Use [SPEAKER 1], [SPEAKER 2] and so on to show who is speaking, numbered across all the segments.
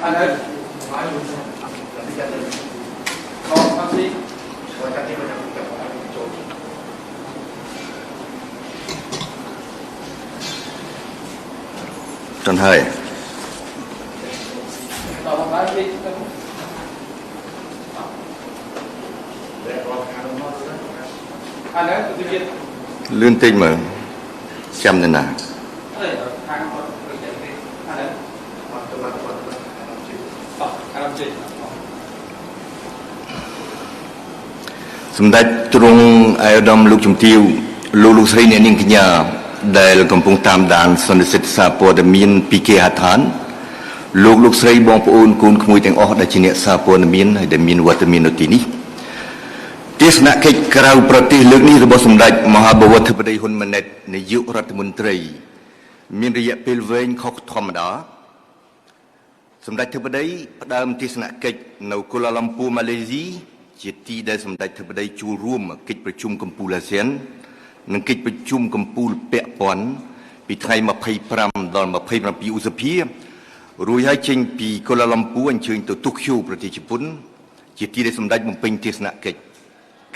[SPEAKER 1] anh ơi con đi
[SPEAKER 2] Trần Hơi lươn tinh mà xem thế nàoសម្ដេចទ្រង់អាយឧត្តមលោកជំទាវលោកស្រីអ្នកនាងកញ្ញាដែលកំពុងតាមដានសន្និសីទសារព័ត៌មានពីគេហដ្ឋានលោកស្រីបងប្អូនកូនក្មួយទាំងអស់ដែលជាអ្នកសារព័ត៌មានហើយដែលមានវត្តមាននៅទីនេះទេសនកិច្ចក្រៅប្រទេសលើកនេះរបស់សម្ដេចមហាបវរធិបតីហ៊ុនម៉ាណែតនាយករដ្ឋមន្ត្រីមានរយៈពេលវែងខុសធម្មតាសម្ដេចធិបតីផ្ដើមទេសនកិច្ចនៅកូឡាឡាំពូម៉ាឡេស៊ីជាទីដែលសម្ដេចធិបតីជួបរួមកិច្ចប្រជុំកំពូលអាស៊ាននិងកិច្ចប្រជុំកំពូលពាក់ព័ន្ធពីថ្ងៃ25ដល់27ឧសភារួចហើយចេញពីកូឡាឡាំពូអញ្ជើញទៅតូក្យូប្រទេសជប៉ុនជាទីដែលសម្ដេចបំពេញទេសនកិច្ច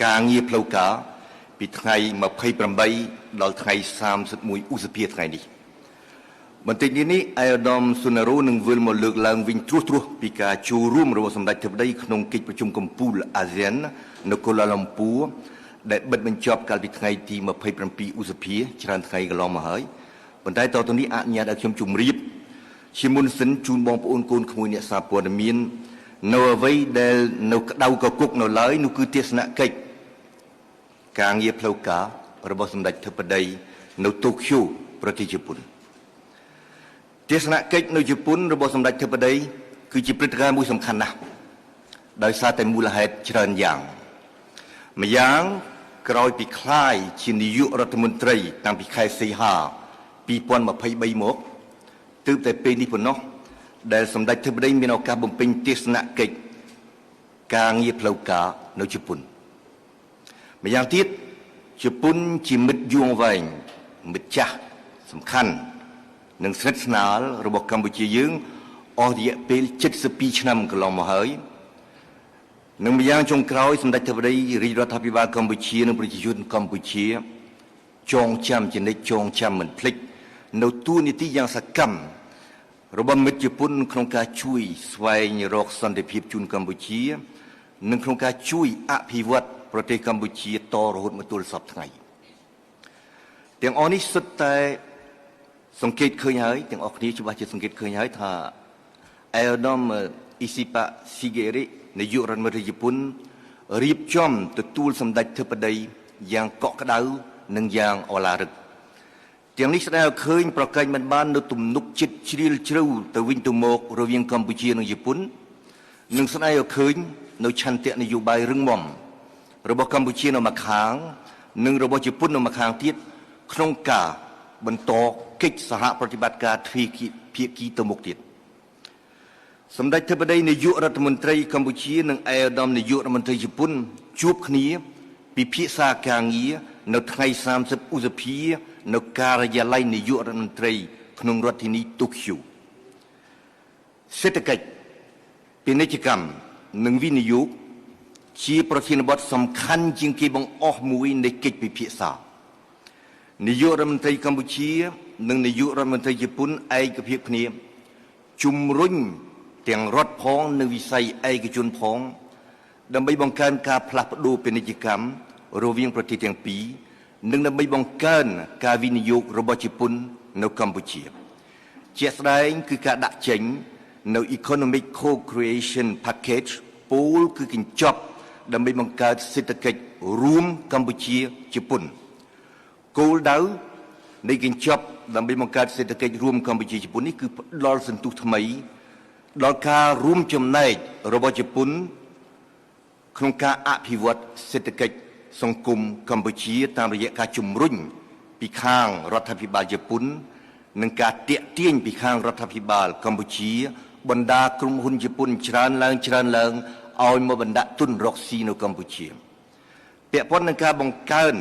[SPEAKER 2] ការងារផ្លូវការពីថ្ងៃ28ដល់ថ្ងៃ31ឧសភាថ្ងៃនេះបន្តិចនេះអាយដាមស៊ុនណារូនឹងវិលមកលើកឡើងវិញត្រួសពីការចូលរួមរបស់សម្ដេចធិបតីក្នុងកិច្ចប្រជុំកំពូលអាស៊ាននៅកូឡាឡាំពូដែលបិទបញ្ចប់កាលពីថ្ងៃទី27ឧសភាច្រើនថ្ងៃកន្លងមកហើយប៉ុន្តែតទៅនេះអនុញ្ញាតឲ្យខ្ញុំជម្រាបជាមុនសិនជូនបងប្អូនកូនក្មួយអ្នកសារព័ត៌មាននៅអ្វីដែលនៅក្តៅកគុកនៅឡើយនោះគឺទេសនកិច្ចការងារផ្លូវការរបស់សម្ដេចធិបតីនៅតូក្យូប្រទេសជប៉ុនទេសនកិច្ចនៅជប៉ុនរបស់សម្ដេចធិបតីគឺជាព្រឹត្តិការណ៍មួយសំខាន់ណាស់ដោយសារតែមូលហេតុច្រើនយ៉ាងម្យ៉ាងក្រោយពីក្លាយជានាយករដ្ឋមន្ត្រីតាំងពីខែសីហា2023មកទើបតែពេលនេះប៉ុណ្ណោះដែលសម្ដេចធិបតីមានឱកាសបំពេញទេសនកិច្ចការងារផ្លូវការនៅជប៉ុនម្យ៉ាងទៀតជប៉ុនជាមិត្តយូរអង្វែងមិត្តចាស់សំខាន់និងស្និទ្ធស្នាលរបស់កម្ពុជាយើងអស់រយៈពេល72ឆ្នាំកន្លងមកហើយនិងម្យ៉ាងចុងក្រោយសម្ដេចធិបតីរាជរដ្ឋាភិបាលកម្ពុជានិងប្រជាជនកម្ពុជាចងចាំជានិច្ចចងចាំមិនភ្លេចនៅទួនាទីយ៉ាងសកម្មរបស់មិត្តជប៉ុនក្នុងការជួយស្វែងរកសន្តិភាពជូនកម្ពុជានិងក្នុងការជួយអភិវឌ្ឍប្រទេសកម្ពុជាតរហូតមកទល់សព្វថ្ងៃទាំងអស់នេះសុទ្ធតែសង្កេតឃើញហើយទាំងអស់គ្នាច្បាស់ជាសង្កេតឃើញហើយថាអេដាមអ៊ីស៊ីប៉ាស៊ីហ្គេរីនាយករដ្ឋមន្ត្រីជប៉ុនរៀបចំទទួលសម្ដេចធិបតីយ៉ាងកក់ក្ដៅនិងយ៉ាងឱឡារិកទាំងនេះស្ដែងឲ្យឃើញប្រកែកមិនបាននៅទំនុកចិត្តជ្រាលជ្រៅទៅវិញទៅមករវាងកម្ពុជានិងជប៉ុននិងស្ដែងឲ្យឃើញនៅឆន្ទៈនយោបាយរឹងមាំរបស់កម្ពុជានៅម្ខាងនិងរបស់ជប៉ុននៅម្ខាងទៀតក្នុងការបន្តកិច្ចសហប្រតិបត្តិការទ្វេភាគីទៅមុខទៀតសម្ដេចធិបតីនាយករដ្ឋមន្ត្រីកម្ពុជានិងឯកឧត្តមនាយករដ្ឋមន្ត្រីជប៉ុនជួបគ្នាពិភាក្សាការងារនៅថ្ងៃ30ឧសភានៅការិយាល័យនាយករដ្ឋមន្ត្រីក្នុងរដ្ឋធានីតូក្យូសេដ្ឋកិច្ចពាណិជ្ជកម្មនិងវិនិយោគជាប្រធានបទសំខាន់ជាងគេបង្អស់មួយនៃកិច្ចពិភាក្សានាយករដ្ឋមន្ត្រីកម្ពុជានិងនាយករដ្ឋមន្ត្រីជប៉ុនឯកភាពគ្នាជំរុញទាំងរដ្ឋផងនិងវិស័យឯកជនផងដើម្បីបង្កើនការផ្លាស់ប្ដូរពាណិជ្ជកម្មរវាងប្រទេសទាំងពីរនិងដើម្បីបង្កើនការវិនិយោគរបស់ជប៉ុននៅកម្ពុជាជាក់ស្ដែងគឺការដាក់ចេញនៅ Economic Co-creation Package ពោលគឺកញ្ចប់ដើម្បីបង្កើតសេដ្ឋកិច្ចរួមកម្ពុជាជប៉ុនគោលដៅនៃកញ្ចប់ដើម្បីបង្កើតសេដ្ឋកិច្ចរួមកម្ពុជាជប៉ុននេះគឺផ្ដល់សន្ទុះថ្មីដល់ការរួមចំណែករបស់ជប៉ុនក្នុងការអភិវឌ្ឍសេដ្ឋកិច្ចសង្គមកម្ពុជាតាមរយៈការជំរុញពីខាងរដ្ឋាភិបាលជប៉ុននិងការទាក់ទាញពីខាងរដ្ឋាភិបាលកម្ពុជាបណ្ដាក្រុមហ៊ុនជប៉ុនច្រើនឡើងឲ្យមកបណ្ដាក់ទុនរកស៊ីនៅកម្ពុជាពាក់ព័ន្ធនឹងការបង្កើន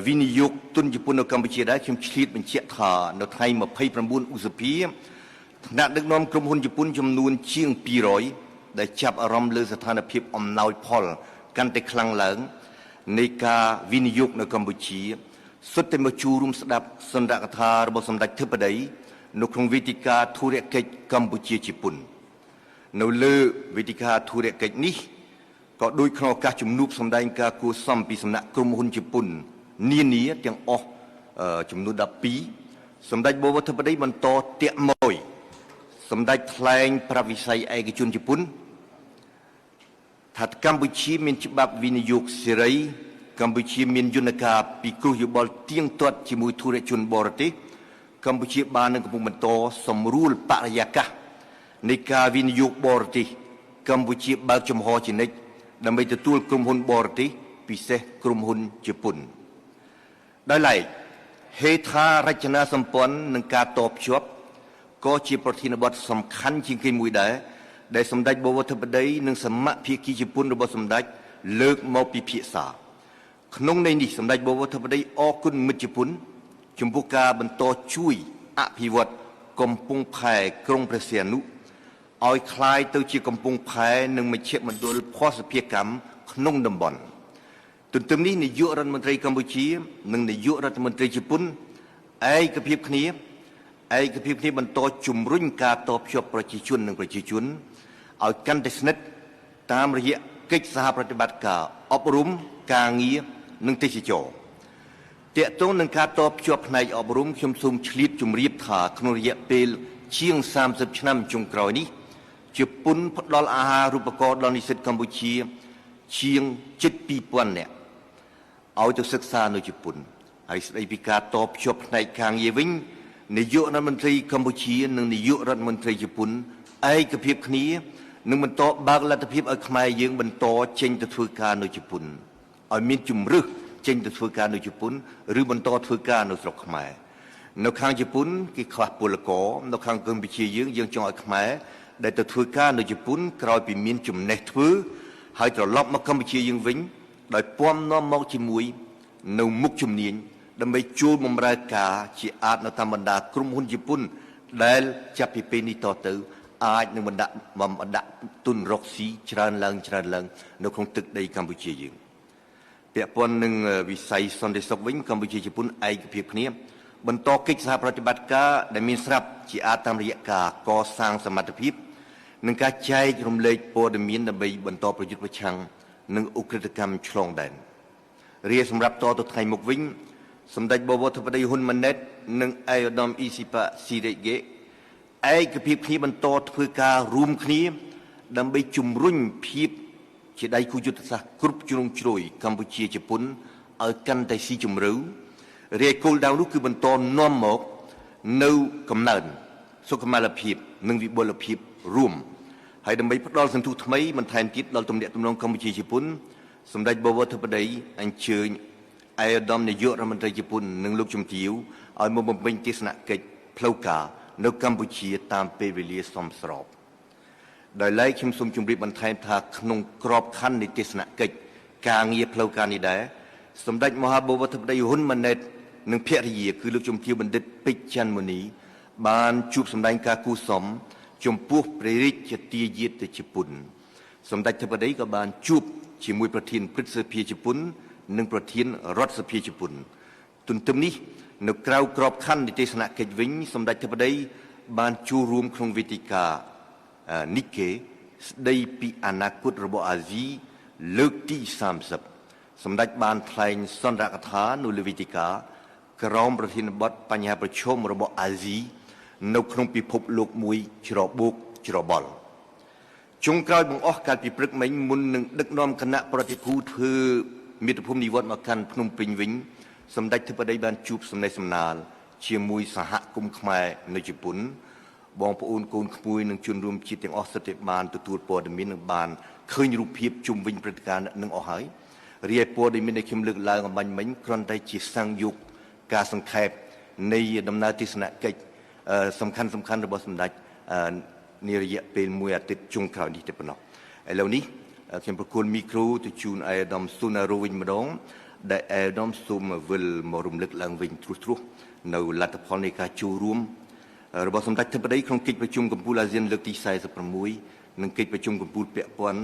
[SPEAKER 2] វិនិយោគទុនជប៉ុននៅកម្ពុជាដែរខ្ញុំឆ្លៀតបញ្ជាក់ថានៅថ្ងៃ29ឧសភា คณะដឹกនាំក្រុមហ៊ុនជប៉ុនចំនួនជាង200ដែលចាប់អារម្មណ៍លើស្ថានភាពអំណោយផលកាន់តែខ្លាំងឡើងនៃការវិនិយោគនៅកម្ពុជាសុទ្ធតែមកជួបរួមស្ដាប់សន្ទរកថារបស់សម្ដេចធិបតីនៅក្នុងវេទិកាធុរកិច្ចកម្ពុជាជប៉ុននៅលើវេទិកាធុរកិច្ចនេះក៏ដូចក្នុងឱកាសជំនួបសម្ដែងការគួសមពីសំណាក់ក្រុមហ៊ុនជប៉ុននានាទាំងអស់ចំនួន12សម្ដេចបវរធិបតីបន្តតាក់មួយសម្ដេចថ្លែងប្រាប់វិស័យឯកជនជប៉ុនថាកម្ពុជាមានច្បាប់វិនិយោគសេរីកម្ពុជាមានយន្តការពិគ្រោះយោបល់ទៀងទាត់ជាមួយធុរជនបរទេសកម្ពុជាបាននឹងកំពុងបន្តសម្រួលបរិយាកាសនៃការវិនិយោគបរទេសកម្ពុជាបើកចំហជានិច្ចដើម្បីទទួលក្រុមហ៊ុនបរទេសពិសេសក្រុមហ៊ុនជប៉ុនដោយឡែកហេដ្ឋារចនាសម្ព័ន្ធនិងការតភ្ជាប់ក៏ជាប្រធានបទសំខាន់ជាងគេមួយដែរដែលសម្ដេចបវរធិបតីនិងសមាភាគីជប៉ុនរបស់សម្ដេចលើកមកពិភាក្សាក្នុងន័យនេះសម្ដេចបវរធិបតីអរគុណមិត្តជប៉ុនចំពោះការបន្តជួយអភិវឌ្ឍកំពង់ផែក្រុងព្រះសីហនុឲ្យคล้ายទៅជាកំពង់ផែនិងមជ្ឈមណ្ឌលភស្តុភារកម្មក្នុងតំបន់ទន្ទឹមនេះនាយករដ្ឋមន្ត្រីកម្ពុជានិងនាយករដ្ឋមន្ត្រីជប៉ុនឯកភាពគ្នាបន្តជំរុញការតភ្ជាប់ប្រជាជននិងប្រជាជនឲ្យកាន់តែស្និទ្ធតាមរយៈកិច្ចសហប្រតិបត្តិការអប់រំការងារនិងទេសចរទាក់ទងនឹងការតភ្ជាប់ផ្នែកអប់រំខ្ញុំសូមឆ្លៀតជម្រាបថាក្នុងរយៈពេលជាង30ឆ្នាំចុងក្រោយនេះជប៉ុនផ្ដល់អាហារូបករណ៍ដល់និស្សិតកម្ពុជាជាង7,2000 នាក់ឲ្យទៅសិក្សានៅជប៉ុនហើយស្ដីពីការតភ្ជាប់ផ្នែកការងារវិញនាយករដ្ឋមន្ត្រីកម្ពុជានិងនាយករដ្ឋមន្ត្រីជប៉ុនឯកភាពគ្នានឹងបន្តបើកលទ្ធភាពឲ្យខ្មែរយើងបន្តចេញទៅធ្វើការនៅជប៉ុនឲ្យមានជំរឿសចេញទៅធ្វើការនៅជប៉ុនឬបន្តធ្វើការនៅស្រុកខ្មែរនៅខាងជប៉ុនគេខ្វះពលករនៅខាងកម្ពុជាយើងចង់ឲ្យខ្មែរដែលទៅធ្វើការនៅជប៉ុនក្រោយពីមានចំណេះធ្វើហើយត្រឡប់មកកម្ពុជាយើងវិញដោយពំនាំមកជាមួយនៅមុខជំនាញដើម្បីចូលបម្រើការជាអាចនៅតាមបណ្ដាក្រុមហ៊ុនជប៉ុនដែលចាប់ពីពេលនេះតទៅអាចនឹងបណ្ដាក់ទុនរកស៊ីច្រើនឡើងនៅក្នុងទឹកដីកម្ពុជាយើងពាក់ព័ន្ធនឹងវិស័យសន្តិសុខវិញកម្ពុជាជប៉ុនឯកភាពគ្នាបន្តកិច្ចសហប្រតិបត្តិការដែលមានស្រាប់ជាអាចតាមរយៈការកសាងសមត្ថភាពនិងការចែករំលែកព័ត៌មានដើម្បីបន្តប្រយុទ្ធប្រឆាំងនឹងឧក្រិដ្ឋកម្មឆ្លងដែនរាសម្រាប់តទៅថ្ងៃមុខវិញសម្ដេចបវរធិបតីហ៊ុនម៉ាណែតនិងឯកឧត្តមអ៊ីស៊ីប៉ាស៊ីរិហ្គេឯកភាពគ្នាបន្តធ្វើការរួមគ្នាដើម្បីជំរុញភាពជាដៃគូយុទ្ធសាស្ត្រគ្រប់ជ្រុងជ្រោយកម្ពុជាជប៉ុនឲ្យកាន់តែស៊ីជម្រៅរាយគោលដៅនោះគឺបន្តនាំមកនៅកំណើនសុខុមាលភាពនិងវិបុលភាពរួមហើយដើម្បីផ្ដល់សន្ទុះថ្មីបន្ថែមទៀតដល់ទំនាក់ទំនងកម្ពុជាជប៉ុនសម្ដេចបវរធិបតីអញ្ជើញឯកឧត្តមនាយករដ្ឋមន្ត្រីជប៉ុននិងលោកជំទាវឲ្យមកបំពេញទស្សនកិច្ចផ្លូវការនៅកម្ពុជាតាមពេលវេលាសមស្របដោយឡែកខ្ញុំសូមជម្រាបបន្ថែមថាក្នុងក្របខ័ណ្ឌនៃទស្សនកិច្ចការងារផ្លូវការនេះដែរសម្ដេចមហាបវរធិបតីហ៊ុនម៉ាណែតនិងភរិយាគឺលោកជំទាវបណ្ឌិតពេជ្រច័ន្ទមុនីបានជួបសម្ដែងការគូសមចំពោះព្រះរាជទាយាទទៅជប៉ុនសម្ដេចធិបតីក៏បានជួបជាមួយប្រធានព្រឹទ្ធសភាជប៉ុននិងប្រធានរដ្ឋសភាជប៉ុនទន្ទឹមនេះនៅក្រៅក្របខ័ណ្ឌនីតិសនកិច្ចវិញសម្ដេចធិបតីបានចូលរួមក្នុងវេទិកានិកេស្ដីពីអនាគតរបស់អាស៊ីលើកទី30សម្ដេចបានថ្លែងសន្ទរកថានៅលើវេទិកាក្រោមប្រធានបទបញ្ហាប្រឈមរបស់អាស៊ីនៅក្នុងពិភពលោកមួយច្របូកច្របល់ចុងក្រោយបង្អស់កាលពីព្រឹកមិញមុននឹងដឹកនាំគណៈប្រតិភូធ្វើមាតុភូមិនិវត្តន៍មកកាន់ភ្នំពេញវិញសម្ដេចធិបតីបានជួបសំណេះសំណាលជាមួយសហគមន៍ខ្មែរនៅជប៉ុនបងប្អូនកូនក្មួយនិងជនរួមជាតិទាំងអស់សុទ្ធតែបានទទួលព័ត៌មាននិងបានឃើញរូបភាពជុំវិញព្រឹត្តិការណ៍នឹងអស់ហើយរាយព័ត៌មានដែលខ្ញុំលើកឡើងអំបញ្ញមិញគ្រាន់តែជាសាំងយកការសង្ខេបនៃដំណើរទស្សនកិច្ចសំខាន់របស់សម្ដេចនារយៈពេលមួយអាទិត្យចុងក្រោយនេះតែប៉ុណ្ណោះឥឡូវនេះខ្ញុំប្រគល់មីក្រូទៅជូនឯកឧត្តមស៊ុណារ៉ូវិញម្ដងដែលឯកឧត្តមសូមវិលមករំលឹកឡើងវិញត្រួសនៅលទ្ធផលនៃការចូលរួម របស់សម្ដេចធិបតីក្នុងកិច្ចប្រជុំកំពូលអាស៊ានលើកទី46និងកិច្ចប្រជុំកំពូលពាក់ព័ន្ធ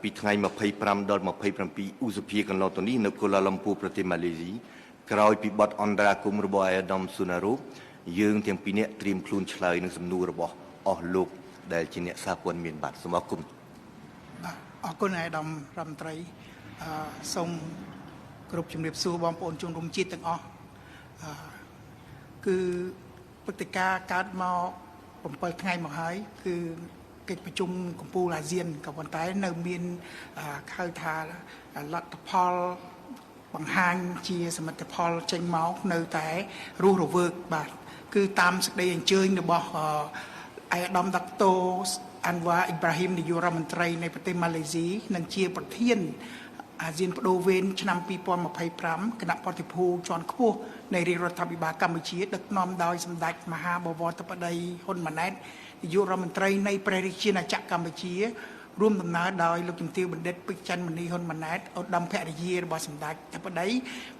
[SPEAKER 2] ពីថ្ងៃ25ដល់27ឧសភាកន្លងទៅនេះនៅកូឡាឡុំពូប្រទេសម៉ាឡេស៊ីក្រោយពីបទអន្តរាគមន៍របស់អាដាមស៊ូណារ៉ូយើងទាំងពីរនាក់ត្រៀមខ្លួនឆ្លើយនឹងសំណួររបស់អស់លោកដែលជាអ្នកសារព័ត៌មានបាទសូមអរគុណ
[SPEAKER 3] បាទអរគុណអាដាមរដ្ឋមន្ត្រីសូមគ្រប់ជំរាបសួរបងប្អូនជនរួមជាតិទាំងអស់គឺព្រឹត្តិការណ៍កើតមក7ថ្ងៃមកហើយគឺកិច្ចប្រជុំកំពូលអាស៊ានក៏ប៉ុន្តែនៅមានហៅថាលទ្ធផលបង្ហាញជាសមិទ្ធផលចេញមកនៅតែរស់រវើកបាទគឺតាមសេចក្តីអញ្ជើញរបស់អាយដាមដាក់តូអាន់វ៉ាអ៊ីប្រាហ៊ីមនាយករដ្ឋមន្ត្រីនៃប្រទេសម៉ាឡេស៊ីនិងជាប្រធានអាស៊ានបដូវវេនឆ្នាំ2025គណៈប្រតិភូជាន់ខ្ពស់នៃរាជរដ្ឋាភិបាលកម្ពុជាដឹកនាំដោយសម្ដេចមហាបវរធិបតីហ៊ុនម៉ាណែតនាយករដ្ឋមន្ត្រីនៃព្រះរាជាណាចក្រកម្ពុជារួមដំណើរដោយលោកជំទាវបណ្ឌិតពេជ្រច័ន្ទមនីហ៊ុនម៉ាណែតឧត្តមភរិយារបស់សម្ដេចធិបតី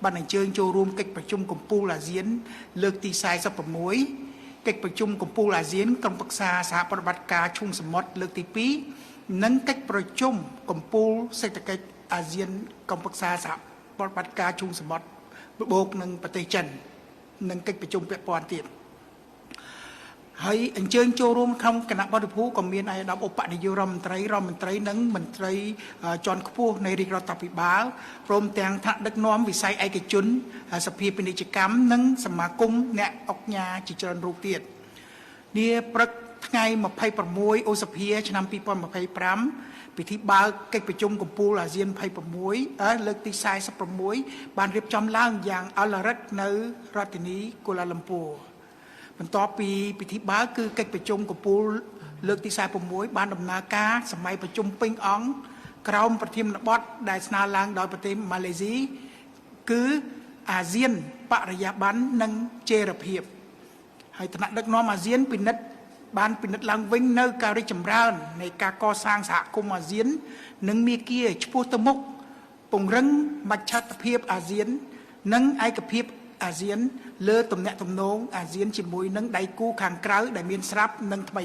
[SPEAKER 3] បានអញ្ជើញចូលរួមកិច្ចប្រជុំកំពូលអាស៊ានលើកទី46កិច្ចប្រជុំកំពូលអាស៊ានក្រុមប្រឹក្សាសហប្រតិបត្តិការឈូងសមុទ្រលើកទី2និងកិច្ចប្រជុំកំពូលសេដ្ឋកិច្ចអាស៊ានក្រុមប្រឹក្សាសហប្រតិបត្តិការឈូងសមុទ្របូកនឹងប្រទេសចិននិងកិច្ចប្រជុំពាក់ព័ន្ធទៀតហើយអញ្ជើញចូលរួមក្នុងគណៈបដិភូក៏មានអាយដាមឧបនាយករដ្ឋមន្ត្រីនិងមន្ត្រីជាន់ខ្ពស់នៃរាជរដ្ឋាភិបាលព្រមទាំងថ្នាក់ដឹកនាំវិស័យឯកជនសភាពាណិជ្ជកម្មនិងសមាគមអ្នកអង្គការជាច្រើនរូបទៀតនាព្រឹកថ្ងៃ26ឧសភាឆ្នាំ2025ពិធីបើកកិច្ចប្រជុំកំពូលអាស៊ាន26លើកទី46បានរៀបចំឡើងយ៉ាងអលរិទ្ធនៅរដ្ឋធានីកូឡាឡាំពូបន្ទាប់ពីពិធីបើកគឺកិច្ចប្រជុំកំពូលលើកទី46បានដំណើរការសម័យប្រជុំពេញអង្គក្រោមប្រធានបទដែលស្នើឡើងដោយប្រទេសម៉ាឡេស៊ីគឺអាស៊ានបរិយាបន្ននិងចីរភាពហើយថ្នាក់ដឹកនាំអាស៊ានពិនិត្យឡើងវិញនៅការរីកចម្រើននៃការកសាងសហគមន៍អាស៊ាននិងមាគ៌ាឆ្ពោះទៅមុខពង្រឹងមជ្ឈត្តភាពអាស៊ាននិងឯកភាពអាស៊ានលើទំនាក់ទំនងអាស៊ានជាមួយនឹងដៃគូខាងក្រៅដែលមានស្រាប់និងថ្មី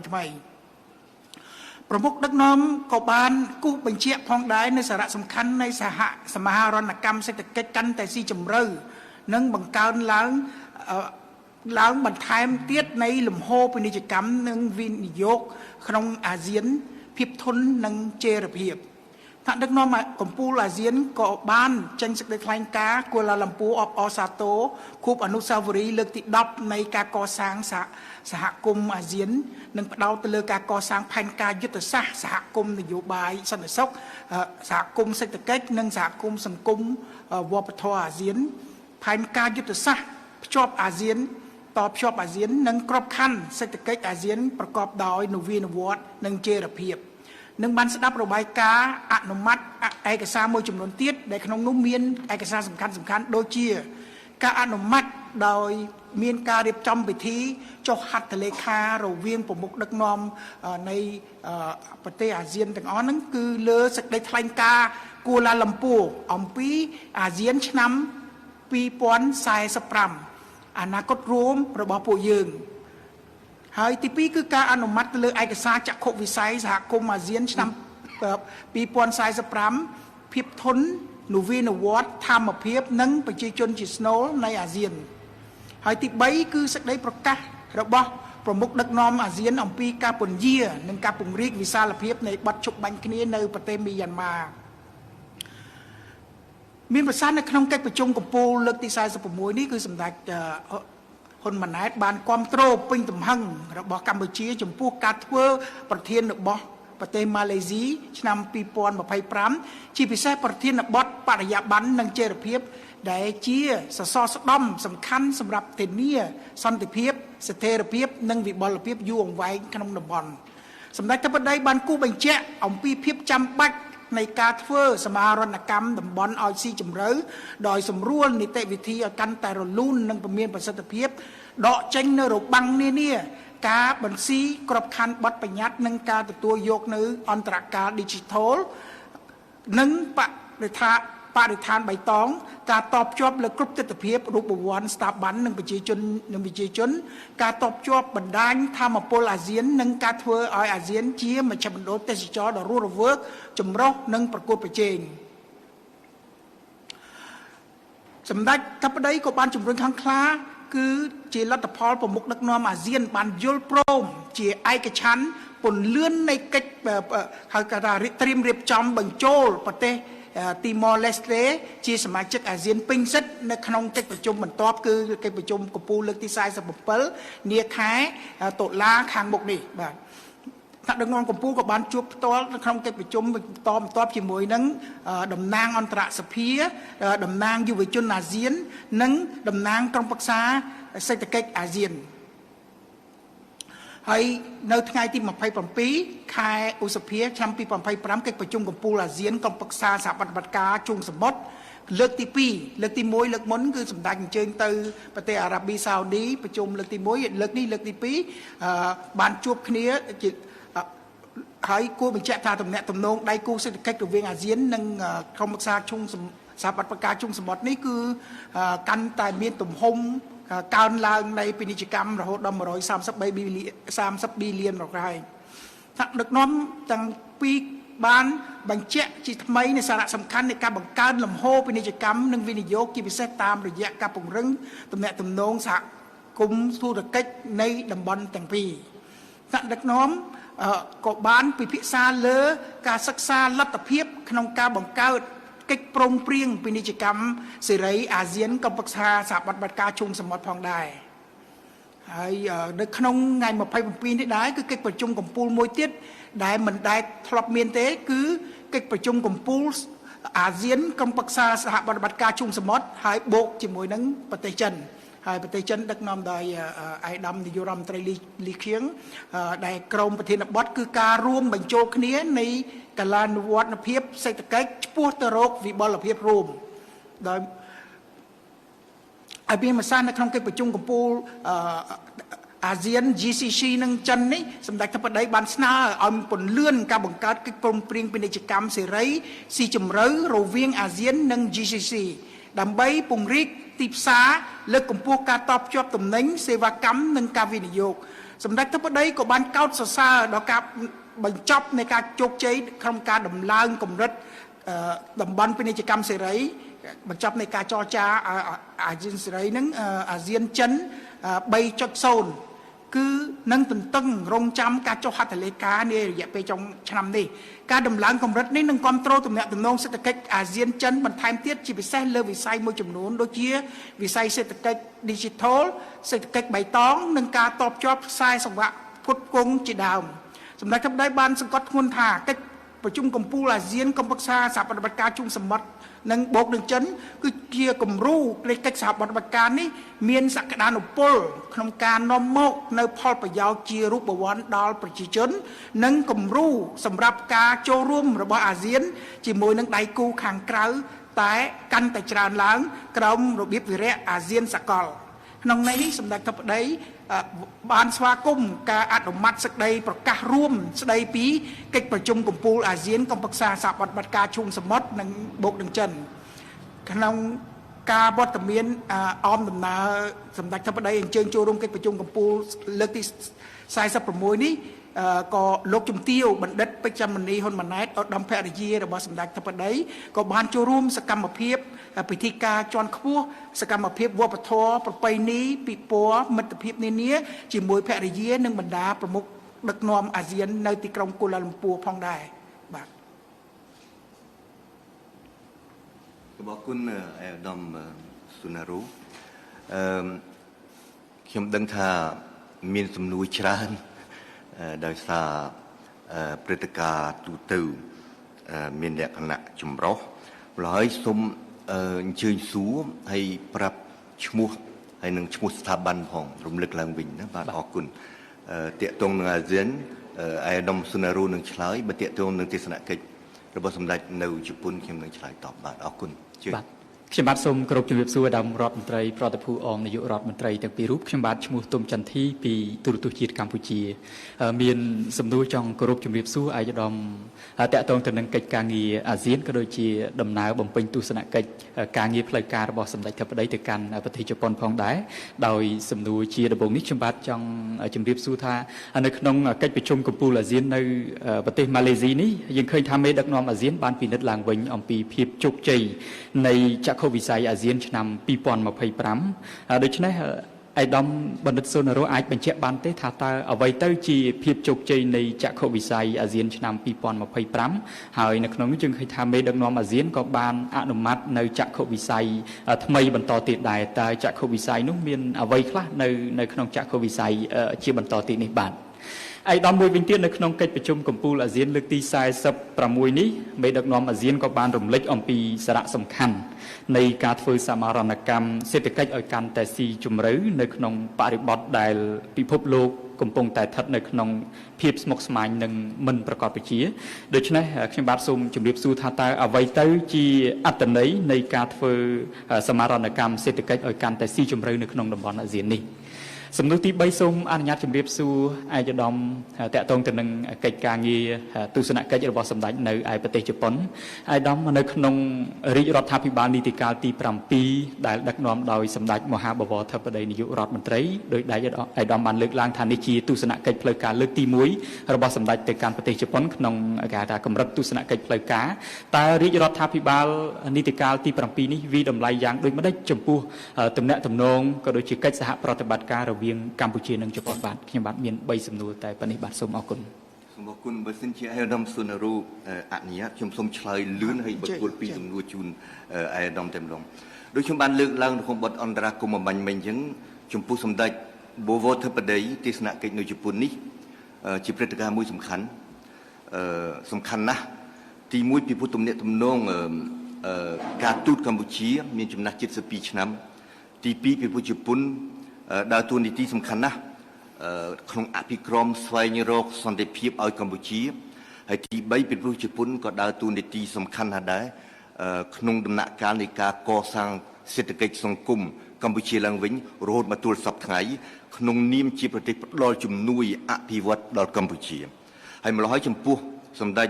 [SPEAKER 3] ប្រមុខដឹកនាំក៏បានគូសបញ្ជាក់ផងដែរនៅសារៈសំខាន់នៃសហសមាហរណកម្មសេដ្ឋកិច្ចកាន់តែស៊ីជម្រៅនិងបង្កើនឡើងបន្ថែមទៀតនៃលំហូរពាណិជ្ជកម្មនិងវិនិយោគក្នុងអាស៊ានភាពធន់និងចីរភាពថ្នាក់ដឹកនាំកំពូលអាស៊ានក៏បានចេញសេចក្តីថ្លែងការណ៍គូឡាឡាំពូអបអរសាទរខួបអនុស្សាវរីយ៍លើកទី10នៃការកសាងសហគមន៍អាស៊ាននិងផ្ដោតទៅលើការកសាងផែនការយុទ្ធសាស្ត្រសហគមន៍នយោបាយសន្តិសុខសហគមន៍សេដ្ឋកិច្ចនិងសហគមន៍សង្គមវប្បធម៌អាស៊ានផែនការយុទ្ធសាស្ត្រភ្ជាប់អាស៊ាននិងក្របខ័ណ្ឌសេដ្ឋកិច្ចអាស៊ានប្រកបដោយនវានុវត្តន៍និងចីរភាពនឹងបានស្ដាប់របាយការណ៍អនុម័តឯកសារមួយចំនួនទៀតដែលក្នុងនោះមានឯកសារសំខាន់ដូចជាការអនុម័តដោយមានការរៀបចំពិធីចុះហត្ថលេខារវាងប្រមុខដឹកនាំនៃប្រទេសអាស៊ានទាំងអស់ហ្នឹងគឺលើសេចក្តីថ្លែងការណ៍គូឡាឡាំពូអំពីអាស៊ានឆ្នាំ2045អនាគតរួមរបស់ពួកយើងហើយទី2គឺការអនុម័តទៅលើឯកសារចក្ខុវិស័យសហគមន៍អាស៊ានឆ្នាំ2045ភាពធន់នវានុវត្តន៍ធម្មភាពនិងប្រជាជនជាស្នូលនៃអាស៊ានហើយទី3គឺសេចក្តីប្រកាសរបស់ប្រមុខដឹកនាំអាស៊ានអំពីការពន្យានិងការពង្រីកវិសាលភាពនៃបទជប់បាញ់គ្នានៅប្រទេសមីយ៉ាន់ម៉ាមានប្រសាសន៍នៅក្នុងកិច្ចប្រជុំកំពូលលើកទី46នេះគឺសម្ដេចហ៊ុនម៉ាណែតបានគ្រប់គ្រងពេញទំហឹងរបស់កម្ពុជាចំពោះការធ្វើប្រធានរបស់ប្រទេសម៉ាឡេស៊ីឆ្នាំ2025ជាពិសេសប្រធានបទបរិយាបន្ននិងចីរភាពដែលជាសសរស្តម្ភសំខាន់សម្រាប់ធានាសន្តិភាពស្ថិរភាពនិងវិបលភាពយូរអង្វែងក្នុងតំបន់សម្ដេចធិបតីបានគូសបញ្ជាក់អំពីភាពចាំបាច់នៃការធ្វើសមាហរណកម្មតំបន់ឲ្យស៊ីជម្រៅដោយសម្រួលនីតិវិធីឲ្យកាន់តែរលូននិងមានប្រសិទ្ធភាពដកចេញនៅរបាំងនានាការបន្ស៊ីក្របខ័ណ្ឌបទបញ្ញត្តិនិងការទទួលយកនៅអន្តរការ Digital និងប បរិស្ថានបៃតងការតបជាប់លើគ្រប់ទិដ្ឋភាពរូបវ័ន្តស្ថាប័ននិងប្រជាជនការតបជាប់បណ្ដាញធម្មពលអាស៊ាននិងការធ្វើឲ្យអាស៊ានជាមជ្ឈមណ្ឌលទេសចរដ៏រស់រវើកចម្រុះនិងប្រកួតប្រជែងសម្ដេចធិបតីក៏បានជំរុញខាងខ្លះគឺជាលទ្ធផលប្រមុខដឹកនាំអាស៊ានបានយល់ព្រមជាឯកច្ឆន្ទពន្លឿននៃកិច្ចហៅថាត្រៀមរៀបចំបញ្ចូលប្រទេសទីម៉ូឡេស្តេជាសមាជិកអាស៊ានពេញសិទ្ធិនៅក្នុងកិច្ចប្រជុំបន្ទាប់គឺកិច្ចប្រជុំកំពូលលើកទី47នាខែតុលាខាងមុខនេះបាទថ្នាក់ដឹកនាំកម្ពុជាក៏បានជួបផ្ទាល់នៅក្នុងកិច្ចប្រជុំបន្តបន្ទាប់ជាមួយនឹងតំណាងអន្តរសភាតំណាងយុវជនអាស៊ាននិងតំណាងក្រុមប្រឹក្សាសេដ្ឋកិច្ចអាស៊ានហើយនៅថ្ងៃទី27ខែឧសភាឆ្នាំ2025កិច្ចប្រជុំកំពូលអាស៊ានក្រុមប្រឹក្សាសហប្រតិបត្តិការជុំសមុទ្រលើកទី2លើកទី1លើកមុនគឺសម្ដេចអញ្ជើញទៅប្រទេសអារ៉ាប៊ីសាអូឌីប្រជុំលើកទី1លើកនេះលើកទី2បានជួបគ្នាហើយគួរបញ្ជាក់ថាទំនាក់ទំនងដៃគូសេដ្ឋកិច្ចរវាងអាស៊ាននិងក្រុមប្រឹក្សាជុំសហប្រតិបត្តិការជុំសមុទ្រនេះគឺកាន់តែមានទំហំកើនឡើងនៃពាណិជ្ជកម្មរហូតដល់133 ប៊ីលានដុល្លារថ្នាក់ដឹកនាំទាំងពីរបានបញ្ជាក់ជាថ្មីនៃសារៈសំខាន់នៃការបង្កើនលំហូរពាណិជ្ជកម្មនិងវិនិយោគជាពិសេសតាមរយៈការពង្រឹងទំនាក់ទំនងសហគមន៍ធុរកិច្ចនៃតំបន់ទាំងពីរថ្នាក់ដឹកនាំក៏បានពិភាក្សាលើការសិក្សាលទ្ធភាពក្នុងការបង្កើតកិច្ចព្រមព្រៀងពាណិជ្ជកម្មសេរីអាស៊ានកំពុក្សាសហប្រតិបត្តិការជុំសមុទ្រផងដែរហើយនៅក្នុងថ្ងៃ27នេះដែរគឺកិច្ចប្រជុំកំពូលមួយទៀតដែលមិនដែលធ្លាប់មានទេគឺកិច្ចប្រជុំកំពូលអាស៊ានកំពុក្សាសហប្រតិបត្តិការជុំសមុទ្រហើយបូកជាមួយនឹងប្រទេសចិនហើយប្រទេសចិនដឹកនាំដោយឯកឧត្តមនាយករដ្ឋមន្ត្រីលីខៀងដែលក្រុមប្រធានបទគឺការរួមបញ្ចូលគ្នានៃកលានុវត្តនភាពសេដ្ឋកិច្ចឆ្ពោះទៅរកវិបលភាពរួមដោយអភិមសាសនៅក្នុងកិច្ចប្រជុំកំពូលអាស៊ាន GCC និងចិននេះសម្ដេចធិបតីបានស្នើឲ្យពន្លឿនការបង្កើតកិច្ចព្រមព្រៀងពាណិជ្ជកម្មសេរីស៊ីជម្រៅរវាងអាស៊ាននិង GCC ដើម្បីពង្រីកទីផ្សារលើកកម្ពស់ការតភ្ជាប់ទំនិញសេវាកម្មនិងការវិនិយោគសម្ដេចធិបតីក៏បានកោតសរសើរដល់ការបញ្ចប់នៃការជោគជ័យក្នុងការដំឡើងកម្រិតតំបន់ពាណិជ្ជកម្មសេរីបញ្ចប់នៃការចរចាអាស៊ានសេរីនឹងអាស៊ានចិន 3.0 គឺនឹងទន្ទឹងរង់ចាំការចុះហត្ថលេខានារយៈពេលចុងឆ្នាំនេះការដំឡើងកម្រិតនេះនឹងគ្រប់គ្រងទំនាក់ទំនងសេដ្ឋកិច្ចអាស៊ានចិនបន្ថែមទៀតជាពិសេសលើវិស័យមួយចំនួនដូចជាវិស័យសេដ្ឋកិច្ច Digital សេដ្ឋកិច្ចបៃតងនិងការតភ្ជាប់ខ្សែសង្វាក់ផ្គត់ផ្គង់ជាដើមសម្ដេចធិបតីបានសង្កត់ធ្ងន់ថាកិច្ចប្រជុំកំពូលអាស៊ានកំពុងសហប្រតិបត្តិការជុំសមុទ្រនិងបូកនឹងចិនគឺជាគំរូនៃកិច្ចសហប្រតិបត្តិការនេះមានសក្តានុពលក្នុងការនាំមកនៅផលប្រយោជន៍ជារូបវ័ន្តដល់ប្រជាជននិងគំរូសម្រាប់ការចូលរួមរបស់អាស៊ានជាមួយនឹងដៃគូខាងក្រៅតែកាន់តែច្រើនឡើងក្រោមរបៀបវិរៈអាស៊ានសកលក្នុងន័យនេះសម្ដេចធិបតីបានស្វាគមន៍ការអនុម័តសេចក្តីប្រកាសរួមស្តីពីកិច្ចប្រជុំកំពូលអាស៊ានកំពុក្សាសហប្រតិបត្តិការជុំសមុទ្រនិងបូកនឹងចិនក្នុងការវត្តមានអមដំណើរសម្ដេចធិបតីអញ្ជើញចូលរួមកិច្ចប្រជុំកំពូលលើកទី46នេះក៏លោកជំទាវបណ្ឌិតពេជ្រមនីហ៊ុនម៉ាណែតឧត្តមភរិយារបស់សម្ដេចធិបតីក៏បានចូលរួមសកម្មភាពពិធីការជាន់ខ្ពស់សកម្មភាពវប្បធម៌ប្រពៃណីពិព័រណ៍មិត្តភាពនានាជាមួយភរិយានិងបណ្ដាប្រមុខដឹកនាំអាស៊ាននៅទីក្រុងកូឡាឡាំពួរផងដែរបាទ
[SPEAKER 2] អរគុណអាដាមស៊ូណារូខ្ញុំដឹងថាមានសំណួរច្រើនដោយសារព្រឹត្តិការណ៍ទូទៅមានលក្ខណៈចម្រុះម្ល៉េះហើយសូមអញ្ជើញសួរហើយប្រាប់ឈ្មោះហើយនឹងឈ្មោះស្ថាប័នផងរំលឹកឡើងវិញណាបាទអរគុណតាកតងនឹងអាស៊ានអាដាមស៊ូណារូនឹងឆ្លើយបើតាកតងនឹងទស្សនកិច្ចរបស់សម្ដេចនៅជប៉ុនខ្ញុំនឹងឆ្លើយតបបាទអរគុណជឿ
[SPEAKER 4] បាទ ខ្ញុំបាទសូមគោរពជំរាបសួរអាដាមរដ្ឋមន្ត្រីប្រតិភូអមនាយករដ្ឋមន្ត្រីទាំងពីររូបខ្ញុំបាទឈ្មោះទុំចន្ទធីពីទូរទស្សន៍ជាតិកម្ពុជាមានសំណួរចង់គោរពជំរាបសួរឯកឧត្តមតាក់ទងទៅនឹងកិច្ចការងារអាស៊ានក៏ដូចជាដំណើរបំពេញទស្សនកិច្ចការងារផ្លូវការរបស់សម្ដេចធិបតីទៅកាន់ប្រទេសជប៉ុនផងដែរដោយសំណួរជាដំបូងនេះខ្ញុំបាទចង់ជំរាបសួរថានៅក្នុងកិច្ចប្រជុំកំពូលអាស៊ាននៅប្រទេសម៉ាឡេស៊ីនេះយើងឃើញថាមេដឹកនាំអាស៊ានបានពិនិត្យឡើងវិញអំពីភាពជោគជ័យនៃចក្ខុវិស័យអាស៊ានឆ្នាំ2025ដូច្នេះឯកឧត្តមបណ្ឌិតសុនរោអាចបញ្ជាក់បានទេថាតើអ្វីទៅជាភាពជោគជ័យនៃចក្ខុវិស័យអាស៊ានឆ្នាំ2025ហើយនៅក្នុងនោះយើងឃើញថាមេដឹកនាំអាស៊ានក៏បានអនុម័តនៅចក្ខុវិស័យថ្មីបន្តទៀតដែរតើចក្ខុវិស័យនោះមានអ្វីខ្លះនៅក្នុងចក្ខុវិស័យជាបន្តទៀតនេះបាទឯកឧត្តមមួយវិញទៀតនៅក្នុងកិច្ចប្រជុំកំពូលអាស៊ានលើកទី46នេះមេដឹកនាំអាស៊ានក៏បានរំលេចអំពីសារៈសំខាន់នៃការធ្វើសមារណកម្មសេដ្ឋកិច្ចឲ្យកាន់តែស៊ីជម្រៅនៅក្នុងបរិបទដែលពិភពលោកកំពុងតែស្ថិតនៅក្នុងភាពស្មុគស្មាញនិងមិនប្រកបវិជ្ជាដូច្នេះខ្ញុំបាទសូមជម្រាបសួរថាតើអ្វីទៅជាអត្ថន័យនៃការធ្វើសមារណកម្មសេដ្ឋកិច្ចឲ្យកាន់តែស៊ីជម្រៅនៅក្នុងតំបន់អាស៊ាននេះសំណួរទី3សូមអនុញ្ញាតជម្រាបសួរឯកឧត្តមតាក់ទងទៅនឹងកិច្ចការងារទស្សនកិច្ចរបស់សម្ដេចនៅឯប្រទេសជប៉ុនឯកឧត្តមនៅក្នុងរាជរដ្ឋាភិបាលនីតិកាលទី7ដែលដឹកនាំដោយសម្ដេចមហាបវរធិបតីនាយករដ្ឋមន្ត្រីដោយឯកឧត្តមបានលើកឡើងថានេះជាទស្សនកិច្ចផ្លូវការលើកទី1របស់សម្ដេចទៅកាន់ប្រទេសជប៉ុនក្នុងគេថាកម្រិតទស្សនកិច្ចផ្លូវការតើរាជរដ្ឋាភិបាលនីតិកាលទី7នេះវិតម្លៃយ៉ាងដូចម្តេចចំពោះទំនាក់ទំនងក៏ដូចជាកិច្ចសហប្រតិបត្តិការរវាងកម្ពុជានិងជប៉ុនបាទខ្ញុំបាទមាន3សំណួរតែប៉ុណ្នេះបាទសូមអរគុណ
[SPEAKER 2] សូមអរគុណបើសិនជាអាយដាមសុនរូអនុញ្ញាតខ្ញុំសូមឆ្លើយលឿនហើយបកគោលពីសំណួរជូនអាយដាមតែម្ដងដូចខ្ញុំបានលើកឡើងក្នុងបទអន្តរាគមន៍បាញ់មិញអញ្ចឹងចំពោះសម្ដេចបវរធិបតីទេសនកិច្ចនៅជប៉ុននេះជាព្រឹត្តិការណ៍មួយសំខាន់ណាស់ទី1ពីពុទ្ធទំនាក់ទំនងការទូតកម្ពុជាមានចំណាស់72ឆ្នាំទី2ពីពុទ្ធជប៉ុនដើរតួនាទីសំខាន់ណាស់ក្នុងអភិក្រមស្វែងរកសន្តិភាពឲ្យកម្ពុជាហើយទី3ពីព្រោះជប៉ុនក៏ដើរតួនាទីសំខាន់ណាស់ដែរក្នុងដំណាក់កាលនៃការកសាងសេដ្ឋកិច្ចសង្គមកម្ពុជាឡើងវិញរហូតមកទល់សប្តាហ៍ថ្ងៃក្នុងនាមជាប្រទេសផ្ដល់ជំនួយអភិវឌ្ឍដល់កម្ពុជាហើយម្ល៉េះហើយចំពោះសម្ដេច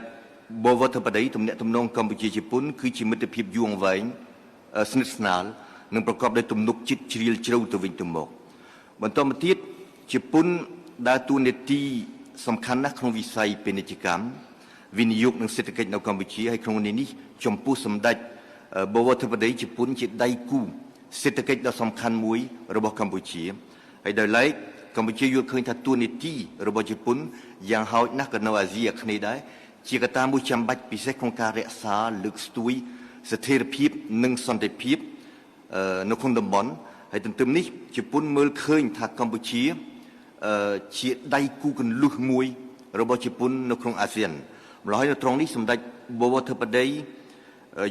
[SPEAKER 2] បវរធិបតីទំនាក់ទំនងកម្ពុជាជប៉ុនគឺជាមិត្តភាពយូរអង្វែងស្និទ្ធស្នាលនិងប្រកបដោយទំនុកចិត្តជ្រាលជ្រៅទៅវិញទៅមកបន្តមកទៀតជប៉ុនដើរតួនាទីសំខាន់ណាស់ក្នុងវិស័យពាណិជ្ជកម្មវិនិយោគនិងសេដ្ឋកិច្ចនៅកម្ពុជាហើយក្នុងនេះចំពោះសម្ដេចបវរធិបតីជប៉ុនជាដៃគូសេដ្ឋកិច្ចដ៏សំខាន់មួយរបស់កម្ពុជាហើយដោយឡែកកម្ពុជាយល់ឃើញថាតួនាទីរបស់ជប៉ុនយ៉ាងហោចណាស់ក៏នៅអាស៊ីអាគ្នេយ៍ដែរជាកត្តាមួយចាំបាច់ពិសេសក្នុងការរក្សាលើកស្ទួយស្ថិរភាពនិងសន្តិភាពនៅក្នុងតំបន់ហើយទន្ទឹមនេះជប៉ុនមើលឃើញថាកម្ពុជាជាដៃគូកន្លឹះមួយរបស់ជប៉ុននៅក្នុងអាស៊ានម្ល៉េះហើយនៅត្រង់នេះសម្ដេចបវរធិបតី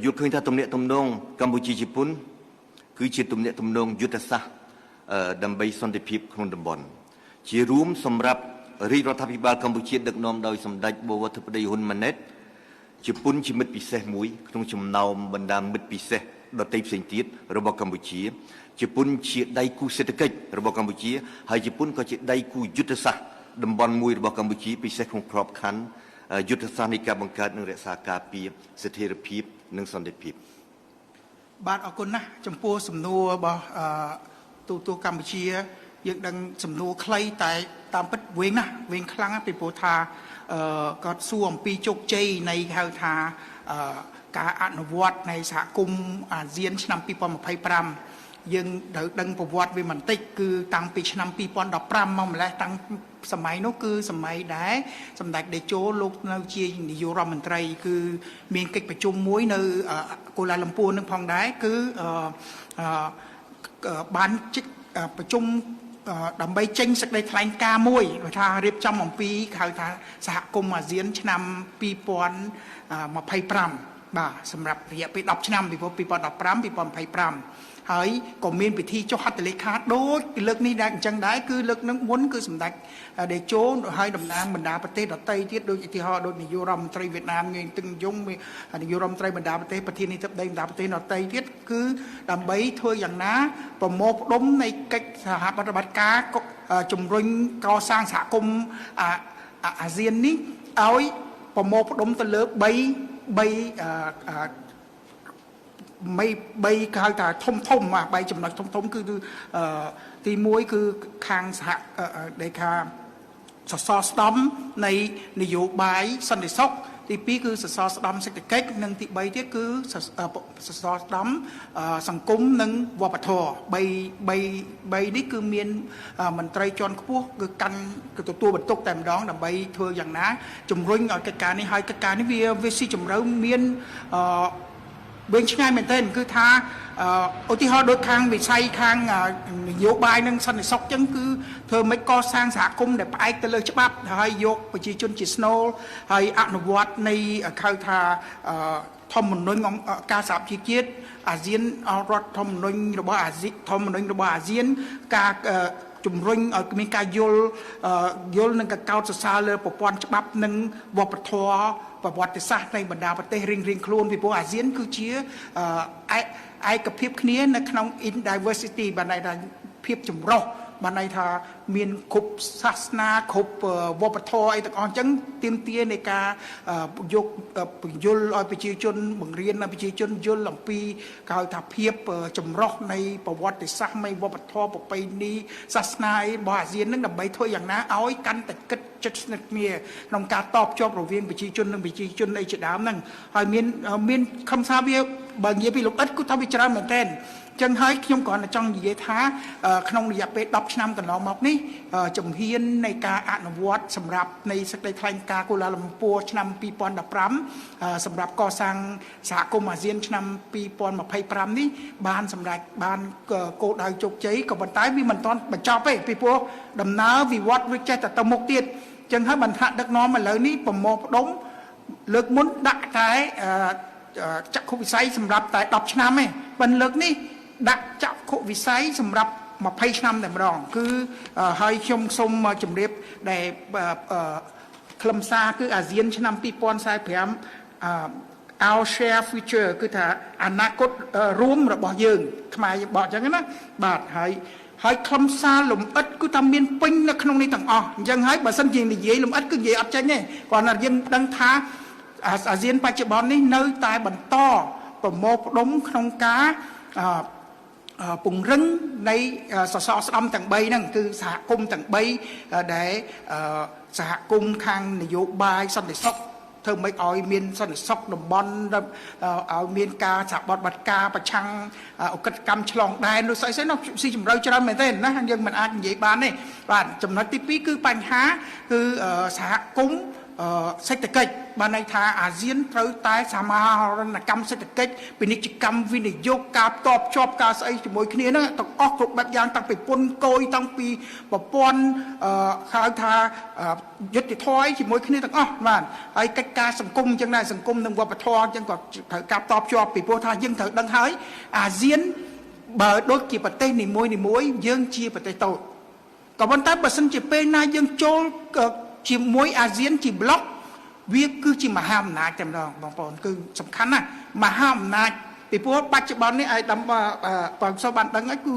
[SPEAKER 2] យល់ឃើញថាទំនាក់ទំនងកម្ពុជាជប៉ុនគឺជាទំនាក់ទំនងយុទ្ធសាស្ត្រដើម្បីសន្តិភាពក្នុងតំបន់ជារួមសម្រាប់រាជរដ្ឋាភិបាលកម្ពុជាដឹកនាំដោយសម្ដេចបវរធិបតីហ៊ុនម៉ាណែតជប៉ុនជាមិត្តពិសេសមួយក្នុងចំណោមបណ្ដាមិត្តពិសេសដទៃផ្សេងទៀតរបស់កម្ពុជាជប៉ុនជាដៃគូសេដ្ឋកិច្ចរបស់កម្ពុជាហើយជប៉ុនក៏ជាដៃគូយុទ្ធសាស្ត្រតំបន់មួយរបស់កម្ពុជាពិសេសក្នុងក្របខ័ណ្ឌយុទ្ធសាស្ត្រនៃការបង្កើតនិងរក្សាការពារស្ថិរភាពនិងសន្តិភាព
[SPEAKER 3] បាទអរគុណណាស់ចំពោះសំណួររបស់ទូតកម្ពុជាយើងដឹងសំណួរខ្លីតែតាមពិតវែងណាស់វែងខ្លាំងពីព្រោះថាគាត់សួរអំពីជោគជ័យនៃហៅថាការអនុវត្តនៃសហគមន៍អាស៊ានឆ្នាំ2025យើងត្រូវដឹងប្រវត្តិវាបន្តិចគឺតាំងពីឆ្នាំ2015មកម្លេះតាំងសម័យនោះគឺសម័យដែរសម្ដេចតេជោលោកនៅជានាយករដ្ឋមន្ត្រីគឺមានកិច្ចប្រជុំមួយនៅកូឡាលំពួរនឹងផងដែរគឺបានប្រជុំដើម្បីចេញសេចក្តីថ្លែងការណ៍មួយថារៀបចំអំពីហៅថាសហគមន៍អាស៊ានឆ្នាំ2025 បាទសម្រាប់រយៈពេល10ឆ្នាំពី2015 2025ហើយក៏មានពិធីចុះហត្ថលេខាដូចលើកនេះដែរអញ្ចឹងដែរគឺលើកនឹងមុនគឺសម្ដេចដេជោហើយតំណាងបណ្ដាប្រទេសដទៃទៀតដូចឧទាហរណ៍ដូចនាយករដ្ឋមន្ត្រីវៀតណាមងឿងទឹងយុងនាយករដ្ឋមន្ត្រីបណ្ដាប្រទេសប្រធានាធិបតីបណ្ដាប្រទេសដទៃទៀតគឺដើម្បីធ្វើយ៉ាងណាប្រមូលផ្ដុំនៃកិច្ចសហប្រតិបត្តិការជំរុញកសាងសហគមន៍អាស៊ាននេះឲ្យប្រមូលផ្ដុំទៅលើ3គេហៅថាធំ3ចំណុចធំគឺទី1គឺខាងសហដែលថាសសរស្តម្ភនៃនយោបាយសន្តិសុខទី2គឺសសរស្តម្ភសេដ្ឋកិច្ចនិងទី3ទៀតគឺសសរស្តម្ភសង្គមនិងវប្បធម៌3នេះគឺមានមន្ត្រីជាន់ខ្ពស់គឺទទួលបន្ទុកតែម្ដងដើម្បីធ្វើយ៉ាងណាជំរុញឲ្យកិច្ចការនេះហើយកិច្ចការនេះវាស៊ីជម្រៅមានវែងឆ្ងាយមែនទែនគឺថាឧទាហរណ៍ដូចខាងវិស័យខាងនយោបាយនិងសន្តិសុខចឹងគឺធ្វើមិនកសាងសហគមន៍ដែលផ្អែកទៅលើច្បាប់ហើយយកប្រជាជនជាស្នូលហើយអនុវត្តនៃហៅថាធម្មនុញ្ញការសហជីវជាតិអាស៊ានរដ្ឋធម្មនុញ្ញរបស់អាស៊ានការជំរុញឲ្យមានការយល់និងកោតសរសើរលើប្រព័ន្ធច្បាប់និងវប្បធម៌ប្រវត្តិសាស្ត្រនៃបណ្ដាប្រទេសរៀងៗខ្លួនពីព្រោះអាស៊ានគឺជាឯកភាពគ្នានៅក្នុង in diversity បានន័យថាភាពចម្រុះបានន័យថាមានគ្រប់សាសនាគ្រប់វប្បធម៌អីទាំងអស់អញ្ចឹងទាមទារនៃការយកបញ្យលឲ្យប្រជាជនបង្រៀនឲ្យប្រជាជនយល់អំពីគេហៅថាភាពចម្រុះនៃប្រវត្តិសាស្ត្រនៃវប្បធម៌ប្រពៃណីសាសនាអីរបស់អាស៊ាននឹងដើម្បីធ្វើយ៉ាងណាឲ្យកាន់តែគិតជិតស្និទ្ធគ្នាក្នុងការតបជាប់រវាងប្រជាជននិងប្រជាជនអីជាដើមហ្នឹងហើយមានខំសារវាបើនិយាយពីលោកអ៊ិតគឺថាវាច្រើនមែនទែនចឹងហើយខ្ញុំគ្រាន់តែចង់និយាយថាក្នុងរយៈពេល10ឆ្នាំកន្លងមកនេះជំហាននៃការអនុវត្តសម្រាប់នៃសេចក្តីថ្លែងការណ៍កូឡាលំពួរឆ្នាំ2015សម្រាប់កសាងសហគមន៍អាស៊ានឆ្នាំ2025នេះបានសម្រេចបានគោលដៅជោគជ័យក៏ប៉ុន្តែវាមិនទាន់បញ្ចប់ទេពីព្រោះដំណើរវិវត្តវាចេះតែទៅមុខទៀតចឹងហើយបានថាដឹកនាំឥឡូវនេះប្រមូលផ្ដុំលើកមុនដាក់តែចក្ខុវិស័យសម្រាប់តែ10ឆ្នាំទេប៉ុន្តែលើកនេះដាក់ចក្ខុវិស័យសម្រាប់20ឆ្នាំតែម្ដងគឺហើយខ្ញុំសូមជម្រាបដែលខ្លឹមសារគឺអាស៊ានឆ្នាំ2045 our share future គឺថាអនាគតរួមរបស់យើងខ្មែរបកអញ្ចឹងណាបាទហើយខ្លឹមសារលំអិតគឺថាមានពេញនៅក្នុងនេះទាំងអស់អញ្ចឹងហើយបើសិនជានិយាយលំអិតគឺនិយាយអត់ចេញទេគ្រាន់តែយើងដឹងថាអាស៊ានបច្ចុប្បន្ននេះនៅតែបន្តប្រមូលផ្ដុំក្នុងការពង្រឹងនៃសសរស្តម្ភទាំង3ហ្នឹងគឺសហគមន៍ទាំង3ដែលសហគមន៍ខាងនយោបាយសន្តិសុខធ្វើម៉េចឲ្យមានសន្តិសុខតំបន់ឲ្យមានការសហប្រតិបត្តិការប្រឆាំងអក្រិតកម្មឆ្លងដែននោះស្អីនោះស៊ីជម្រៅច្រើនមែនទេណាយើងមិនអាចនិយាយបានទេបាទចំណុចទី2គឺបញ្ហាគឺសហគមន៍សេដ្ឋកិច្ចបានន័យថាអាស៊ានត្រូវតែសមាហរណកម្មសេដ្ឋកិច្ចពាណិជ្ជកម្មវិនិយោគការតបជាប់ការស្អីជាមួយគ្នាហ្នឹងទាំងអស់គ្រប់បែបយ៉ាងតាំងពីពន្ធគយតាំងពីប្រព័ន្ធហៅថាយុទ្ធធម៌ជាមួយគ្នាទាំងអស់បាទហើយកិច្ចការសង្គមអញ្ចឹងដែរសង្គមនិងវប្បធម៌អញ្ចឹងក៏ត្រូវការតបជាប់ពីព្រោះថាយើងត្រូវដឹងហើយអាស៊ានបើដូចជាប្រទេសនីមួយយើងជាប្រទេសតូចក៏ប៉ុន្តែបើសិនជាពេលណាយើងចូលជាមួយអាស៊ានជាប្លុកវាគឺជាមហាអំណាចតែម្ដងបងប្អូនគឺសំខាន់ណាស់មហាអំណាចពីព្រោះបច្ចុប្បន្ននេះឲ្យតាមបងសូមបានដឹងហើយគឺ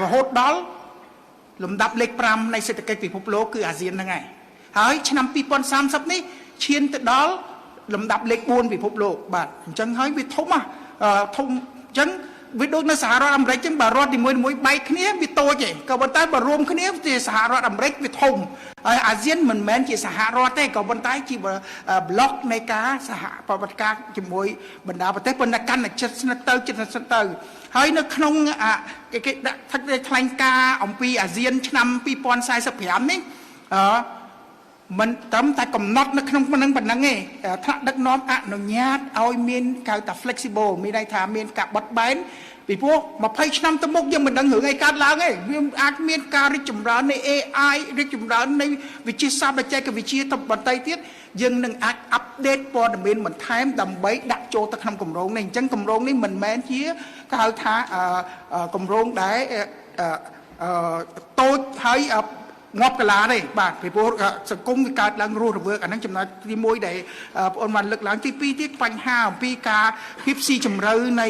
[SPEAKER 3] រហូតដល់លំដាប់លេខ5នៃសេដ្ឋកិច្ចពិភពលោកគឺអាស៊ានហ្នឹងហើយឆ្នាំ2030នេះឈានទៅដល់លំដាប់លេខ4ពិភពលោកបាទអញ្ចឹងហើយវាធំធំអញ្ចឹងវាដូចនៅសហរដ្ឋអាមេរិកចឹងបើរដ្ឋនីមួយបែកគ្នាវាតូចទេក៏ប៉ុន្តែបើរួមគ្នាជាសហរដ្ឋអាមេរិកវាធំហើយអាស៊ានមិនមែនជាសហរដ្ឋទេក៏ប៉ុន្តែជាប្លុកនៃការសហប្រតិបត្តិការជាមួយបណ្ដាប្រទេសប៉ុន្តែកាន់តែជិតស្និទ្ធទៅហើយនៅក្នុងគេដាក់ថ្លែងការណ៍អំពីអាស៊ានឆ្នាំ2045នេះមិនត្រឹមតែកំណត់នៅក្នុងប៉ុណ្ណឹងទេថ្នាក់ដឹកនាំអនុញ្ញាតឲ្យមានហៅថា flexible មានន័យថាមានការបត់បែន ពីព្រោះ20ឆ្នាំទៅមុខយើងមិនដឹងរឿងអីកើតឡើងទេវាអាចមានការរីកចម្រើននៃ AI រីកចម្រើននៃវិទ្យាសាស្ត្របច្ចេកវិទ្យាទៅបន្តទៀតយើងនឹងអាចអាប់ដេតព័ត៌មានបន្ថែមដើម្បីដាក់ចូលទៅក្នុងគម្រោងនេះអញ្ចឹងគម្រោងនេះមិនមែនជាគេហៅថាគម្រោងដែលតូចហើយងាប់កាឡាទេបាទពីព្រោះសង្គមវាកើតឡើងរស់រវើកអាហ្នឹងចំណុចទី1ដែលបងប្អូនបានលើកឡើងទី2ទៀតបញ្ហាអំពីការភាពស៊ីជម្រៅនៃ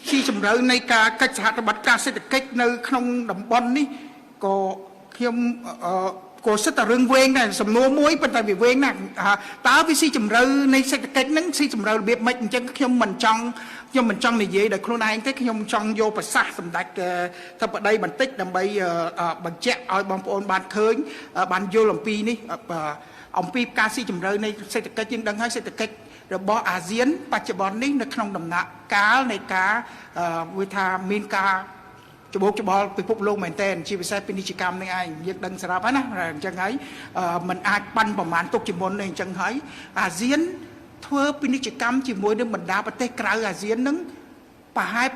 [SPEAKER 3] ស៊ីជម្រៅនៃការកិច្ចសហប្រតិបត្តិការសេដ្ឋកិច្ចនៅក្នុងតំបន់នេះក៏ខ្ញុំក៏សិតតែរឿងវែងដែរសំណួរមួយប៉ុន្តែវាវែងណាស់តើវាស៊ីជម្រៅនៃសេដ្ឋកិច្ចហ្នឹងស៊ីជម្រៅរបៀបម៉េចអញ្ចឹងខ្ញុំមិនចង់និយាយដោយខ្លួនឯងទេខ្ញុំចង់យកប្រសាសន៍សម្ដេចធិបតីបន្តិចដើម្បីបញ្ជាក់ឲ្យបងប្អូនបានឃើញបានយល់អំពីនេះអំពីការស៊ីជម្រៅនៃសេដ្ឋកិច្ចយើងដឹងហើយសេដ្ឋកិច្ចរបស់អាស៊ានបច្ចុប្បន្ននេះនៅក្នុងដំណាក់កាលនៃការវាថាមានការច្បូកច្បល់ពិភពលោកមែនទែនជាពិសេសពាណិជ្ជកម្មនេះឯងយើងដឹងស្រាប់ហើយណាអញ្ចឹងហើយมันអាចបាញ់ប្រមាណទុកជាមុនទេអញ្ចឹងហើយអាស៊ានធ្វើពាណិជ្ជកម្មជាមួយនឹងបណ្ដាប្រទេសក្រៅអាស៊ាននឹងប្រហែល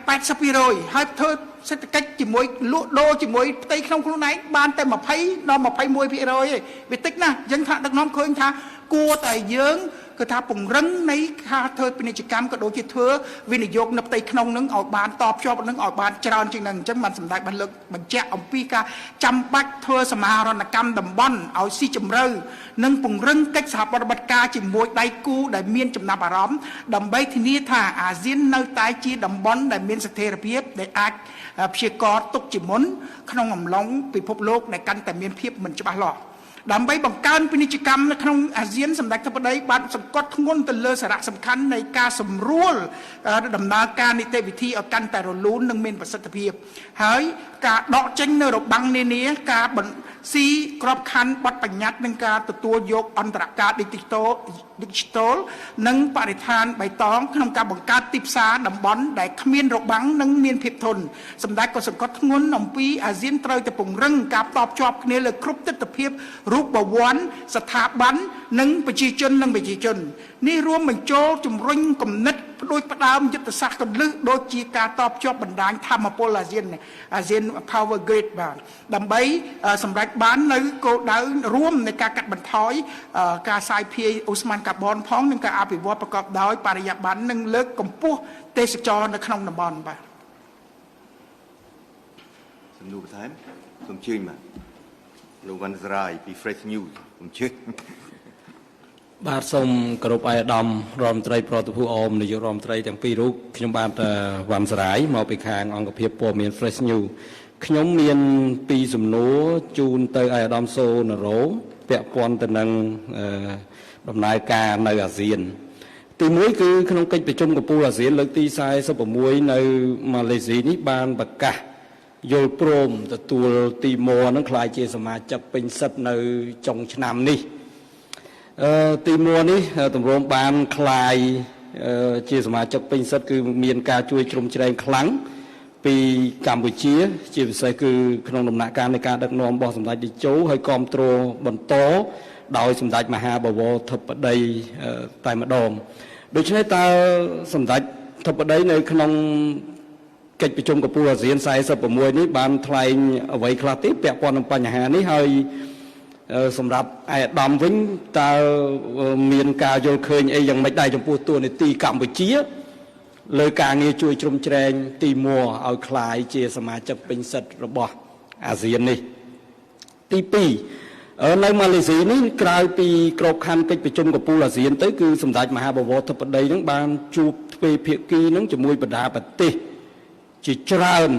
[SPEAKER 3] 80% ហើយធ្វើសេដ្ឋកិច្ចជាមួយលក់ដូរជាមួយផ្ទៃក្នុងខ្លួនឯងបានតែ20ដល់ 21% ទេវាតិចណាស់អញ្ចឹងថាដឹកនាំឃើញថាគួរតែយើងគឺថាពង្រឹងនៃការធ្វើពាណិជ្ជកម្មក៏ដូចជាធ្វើវិនិយោគនៅផ្ទៃក្នុងនឹងឲ្យបានតបជាប់នឹងឲ្យបានច្រើនជាងនឹងអញ្ចឹងបានសម្ដេចបានលើកបញ្ជាក់អំពីការចាំបាច់ធ្វើសមាហរណកម្មតំបន់ឲ្យស៊ីជម្រៅនិងពង្រឹងកិច្ចសហប្រតិបត្តិការជាមួយដៃគូដែលមានចំណាប់អារម្មណ៍ដើម្បីធានាថាអាស៊ាននៅតែជាតំបន់ដែលមានស្ថិរភាពដែលអាចព្យាករណ៍ទុកជាមុនក្នុងអំឡុងពិភពលោកដែលកាន់តែមានភាពមិនច្បាស់លាស់ដើម្បីបង្កើនពាណិជ្ជកម្មនៅក្នុងអាស៊ានសម្ដេចធិបតីបានសង្កត់ធ្ងន់ទៅលើសារៈសំខាន់នៃការសម្រួលដំណើរការនីតិវិធីឲ្យកាន់តែរលូននិងមានប្រសិទ្ធភាពហើយការដកចេញនៅរបាំងនានាការស៊ីក្របខ័ណ្ឌបទបញ្ញត្តិនិងការទទួលយកអន្តរការ digital និងបរិស្ថានបៃតងក្នុងការបង្កើតទីផ្សារតំបន់ដែលគ្មានរបាំងនិងមានភាពធន់សម្ដេចក៏សង្កត់ធ្ងន់អំពីអាស៊ានត្រូវតែពង្រឹងការតបជាប់គ្នាលើគ្រប់ទិដ្ឋភាពរូបវ័ន្តស្ថាប័ននិងប្រជាជននេះរួមបញ្ចូលជំរុញគំនិតដោយផ្ដើមយុទ្ធសាស្ត្រកលឹះដូចជាការតបជាប់បណ្ដាញធម្មពលអាស៊ាន Power Grid បាទដើម្បីសម្រេចបាននៅគោលដៅរួមនៃការកាត់បន្ថយការសាយភាយអូស្មန်កាបូនផងនិងការអភិវឌ្ឍប្រកបដោយបរិយាបន្ននិងលើកកម្ពស់ទេសចរណ៍នៅក្នុងតំបន់បាទ
[SPEAKER 2] សំណួរបន្ថែមសូមជឿមកលោកវណ្ណសរាយពី Fresh News សូមជឿ
[SPEAKER 5] បាទសូមគោរពអាយដាមរដ្ឋមន្ត្រីប្រតិភូអមនាយករដ្ឋមន្ត្រីទាំងពីររូបខ្ញុំបាទវណ្ណសរាយមកពីខាងអង្គភាពព័ត៌មាន Fresh News ខ្ញុំមាន2សំណួរជូនទៅអាយដាមសូណារ៉ូពាក់ព័ន្ធទៅនឹងដំណើរការនៅអាស៊ានទី1គឺក្នុងកិច្ចប្រជុំកំពូលអាស៊ានលើកទី46នៅម៉ាឡេស៊ីនេះបានប្រកាសយល់ព្រមទទួលទីម៉ូនឹងក្លាយជាសមាជិកពេញសិទ្ធិនៅចុងឆ្នាំនេះទីមួនេះទម្រាំបានคลายជាសមាជិកពេញសិទ្ធិគឺមានការជួយជ្រោមជ្រែងខ្លាំងពីកម្ពុជាជាពិសេសគឺក្នុងដំណាក់កាលនៃការដឹកនាំរបស់សម្ដេចតេជោហើយគ្រប់គ្រងបន្តដោយសម្ដេចមហាបវរធិបតីតែម្ដងដូច្នេះតើសម្ដេចធិបតីនៅក្នុងកិច្ចប្រជុំកំពូលអាស៊ាន46នេះបានថ្លែងអ្វីខ្លះទេពាក់ព័ន្ធនឹងបញ្ហានេះហើយសម្រាប់អាយដាមវិញតើមានការយល់ឃើញអីយ៉ាងម៉េចដែរចំពោះតួនាទីកម្ពុជាលើការងារជួយជ្រោមជ្រែងទីមួឲ្យคลายជាសមាជិកពេញសិទ្ធិរបស់អាស៊ាននេះទី2នៅម៉ាឡេស៊ីនេះក្រៅពីក្របខ័ណ្ឌកិច្ចប្រជុំកំពូលអាស៊ានទៅគឺសម្ដេចមហាបវរធិបតីនឹងបានជួបទ្វេភាគីនឹងជាមួយបណ្ដាប្រទេសជាច្រើន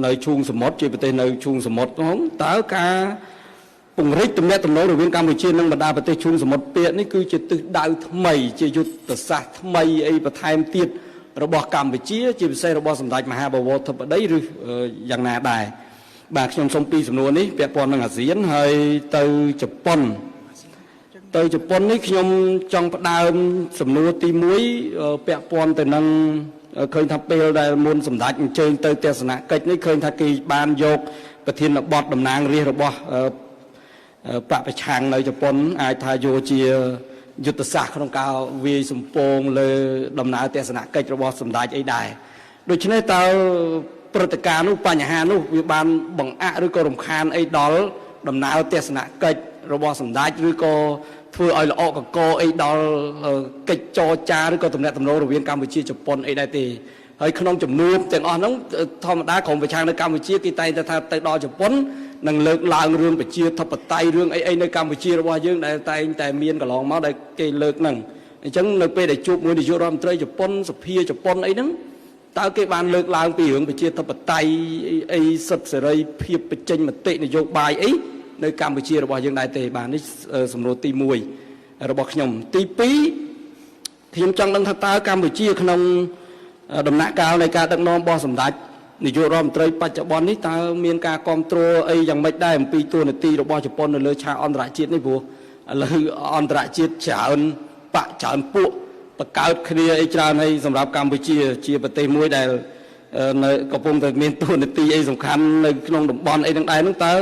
[SPEAKER 5] នៅឈូងសមុទ្រជាប្រទេសនៅឈូងសមុទ្រផងតើការពង្រីកទំនាក់ទំនងរវាងកម្ពុជានិងបណ្ដាប្រទេសឈូងសមុទ្រពាកនេះគឺជាទិសដៅថ្មីជាយុទ្ធសាស្ត្រថ្មីអីបន្ថែមទៀតរបស់កម្ពុជាជាពិសេសរបស់សម្ដេចមហាបវរធិបតីឬយ៉ាងណាដែរបាទខ្ញុំសូមពីសំណួរនេះពាក់ព័ន្ធនឹងអាស៊ានហើយទៅជប៉ុននេះខ្ញុំចង់ផ្ដើមសំណួរទី1ពាក់ព័ន្ធទៅនឹងឃើញថាពេលដែលមុនសម្ដេចអញ្ជើញទៅទស្សនកិច្ចនេះឃើញថាគេបានយកប្រធានបទតំណាងរាស្ត្ររបស់បកប្រឆាំងនៅជប៉ុនអាចថាយកជា យុទ្ធសាស្ត្រក្នុងការវាយសម្ពងលើដំណើរទស្សនកិច្ចរបស់សម្ដេចអីដែរដូច្នេះតើព្រឹត្តិការណ៍នោះបញ្ហានោះវាបានបង្អាក់ឬក៏រំខានអីដល់ដំណើរទស្សនកិច្ចរបស់សម្ដេចឬក៏ធ្វើឲ្យល្អកកអីដល់កិច្ចចរចាឬក៏ទំនាក់ទំនងរវាងកម្ពុជាជប៉ុនអីដែរទេហើយក្នុងជំនួបទាំងអស់ហ្នឹងធម្មតាក្រមប្រឆាំងនៅកម្ពុជាគេតែងតែថាទៅដល់ជប៉ុននឹងលើកឡើងរឿងប្រជាធិបតេយ្យរឿងអីនៅកម្ពុជារបស់យើងដែលតែងតែមានកន្លងមកដែលគេលើកហ្នឹងអញ្ចឹងនៅពេលដែលជួបមួយនាយករដ្ឋមន្ត្រីជប៉ុនសភាជប៉ុនអីហ្នឹងតើគេបានលើកឡើងពីរឿងប្រជាធិបតេយ្យអីសិទ្ធិសេរីភាពបញ្ចេញមតិនយោបាយអីនៅកម្ពុជារបស់យើងដែរទេបាទនេះសំណួរទី1របស់ខ្ញុំទី2ខ្ញុំចង់ដឹងថាតើកម្ពុជាក្នុងដំណាក់កាលនៃការដឹកនាំរបស់សម្ដេចនាយករដ្ឋមន្ត្រីបច្ចុប្បន្ននេះតើមានការគ្រប់គ្រងអីយ៉ាងម៉េចដែរអំពីតួនាទីរបស់ជប៉ុននៅលើឆាកអន្តរជាតិនេះព្រោះឥឡូវអន្តរជាតិច្រើនច្រើនពួកបង្កើតគ្នាអីច្រើនហើយសម្រាប់កម្ពុជាជាប្រទេសមួយដែលនៅកំពុងតែមានតួនាទីអីសំខាន់នៅក្នុងតំបន់អីទាំងដែរហ្នឹងតើ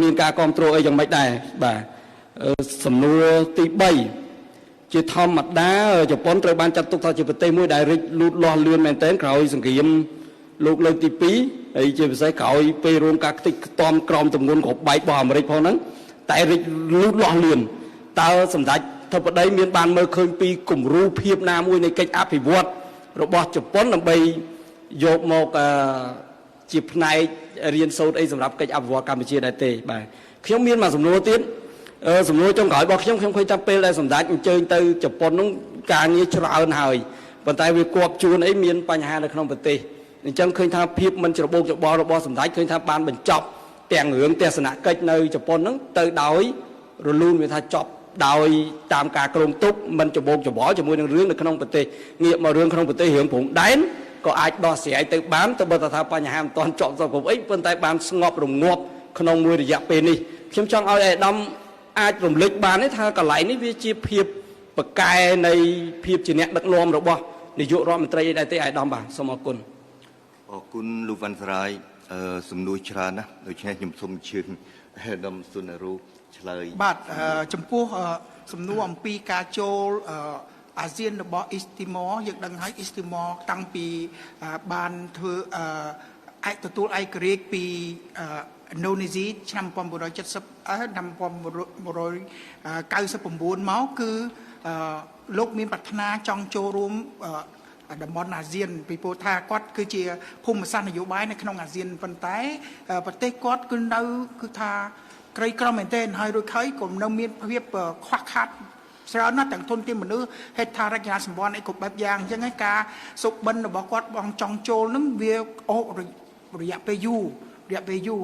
[SPEAKER 5] មានការគ្រប់គ្រងអីយ៉ាងម៉េចដែរបាទសំណួរទី3ជាធម្មតាជប៉ុនត្រូវបានចាត់ទុកថាជាប្រទេសមួយដែលរីកលូតលាស់លឿនមែនទែនក្រោយសង្គ្រាមលោកលើកទី2ហើយជាពិសេសក្រោយពេលរងការខ្ទេចខ្ទាំក្រោមទម្ងន់ក្របបែករបស់អាមេរិកផងហ្នឹងតែរីកលូតលាស់លឿនតើសម្ដេចធិបតីមានបានមើលឃើញពីគំរូភាពណាមួយនៃកិច្ចអភិវឌ្ឍរបស់ជប៉ុនដើម្បីយកមកជាផ្នែករៀនសូត្រអីសម្រាប់កិច្ចអភិវឌ្ឍកម្ពុជាដែរទេបាទខ្ញុំមានមួយសំណួរទៀតសំណួរចុងក្រោយរបស់ខ្ញុំឃើញថាពេលដែលសម្ដេចអញ្ជើញទៅជប៉ុននោះការងារច្រើនហើយប៉ុន្តែវាគប់ជួនអីមានបញ្ហានៅក្នុងប្រទេសអញ្ចឹងឃើញថាភាពមិនច្របូកច្របល់របស់សម្ដេចឃើញថាបានបញ្ចប់ទាំងរឿងទស្សនកិច្ចនៅជប៉ុនហ្នឹងទៅដោយរលូនវាថាចប់ដោយតាមការគ្រោងទុកមិនច្របូកច្របល់ជាមួយនឹងរឿងនៅក្នុងប្រទេសងាកមករឿងក្នុងប្រទេសរឿងព្រំដែនក៏អាចដោះស្រាយទៅបានទៅបើថាបញ្ហាមិនទាន់ចប់សពគ្រប់អីប៉ុន្តែបានស្ងប់រងាប់ក្នុងមួយរយៈពេលនេះខ្ញុំចង់ឲ្យអាដាមអាចរំលឹកបានទេថាកន្លែងនេះវាជាភាពបកែនៃភាពជាអ្នកដឹកនាំរបស់នាយករដ្ឋមន្ត្រីដែរទេអាដាមបាទសូមអរគុណ
[SPEAKER 2] លោកវ៉ាន់ស្រាយសំណួរច្រើនណាស់ដូច្នេះខ្ញុំសូមអញ្ជើញអាដាមសុនារូឆ្លើយ
[SPEAKER 3] បាទចំពោះសំណួរអំពីការចូលអាស៊ានរបស់អ៊ីស្ទីម៉ូយើងដឹងហើយអ៊ីស្ទីម៉ូតាំងពីបានធ្វើទទួលឯករាជ្យពីឥណ្ឌូនេស៊ីឆ្នាំ1970ឆ្នាំ1999មកគឺលោកមានប្រាថ្នាចង់ចូលរួមតំបន់អាស៊ានពីព្រោះថាគាត់គឺជាភូមិសាស្ត្រនយោបាយនៅក្នុងអាស៊ានប៉ុន្តែប្រទេសគាត់គឺនៅគឺថាក្រីក្រមែនទែនហើយរួចហើយក៏នៅមានភាពខ្វះខាតច្រើនណាស់ទាំងធនធានមនុស្សហេដ្ឋារចនាសម្ព័ន្ធអីគ្រប់បែបយ៉ាងអញ្ចឹងហើយការសុបិនរបស់គាត់បងចង់ចូលនឹងវាអូរយៈពេលយូរ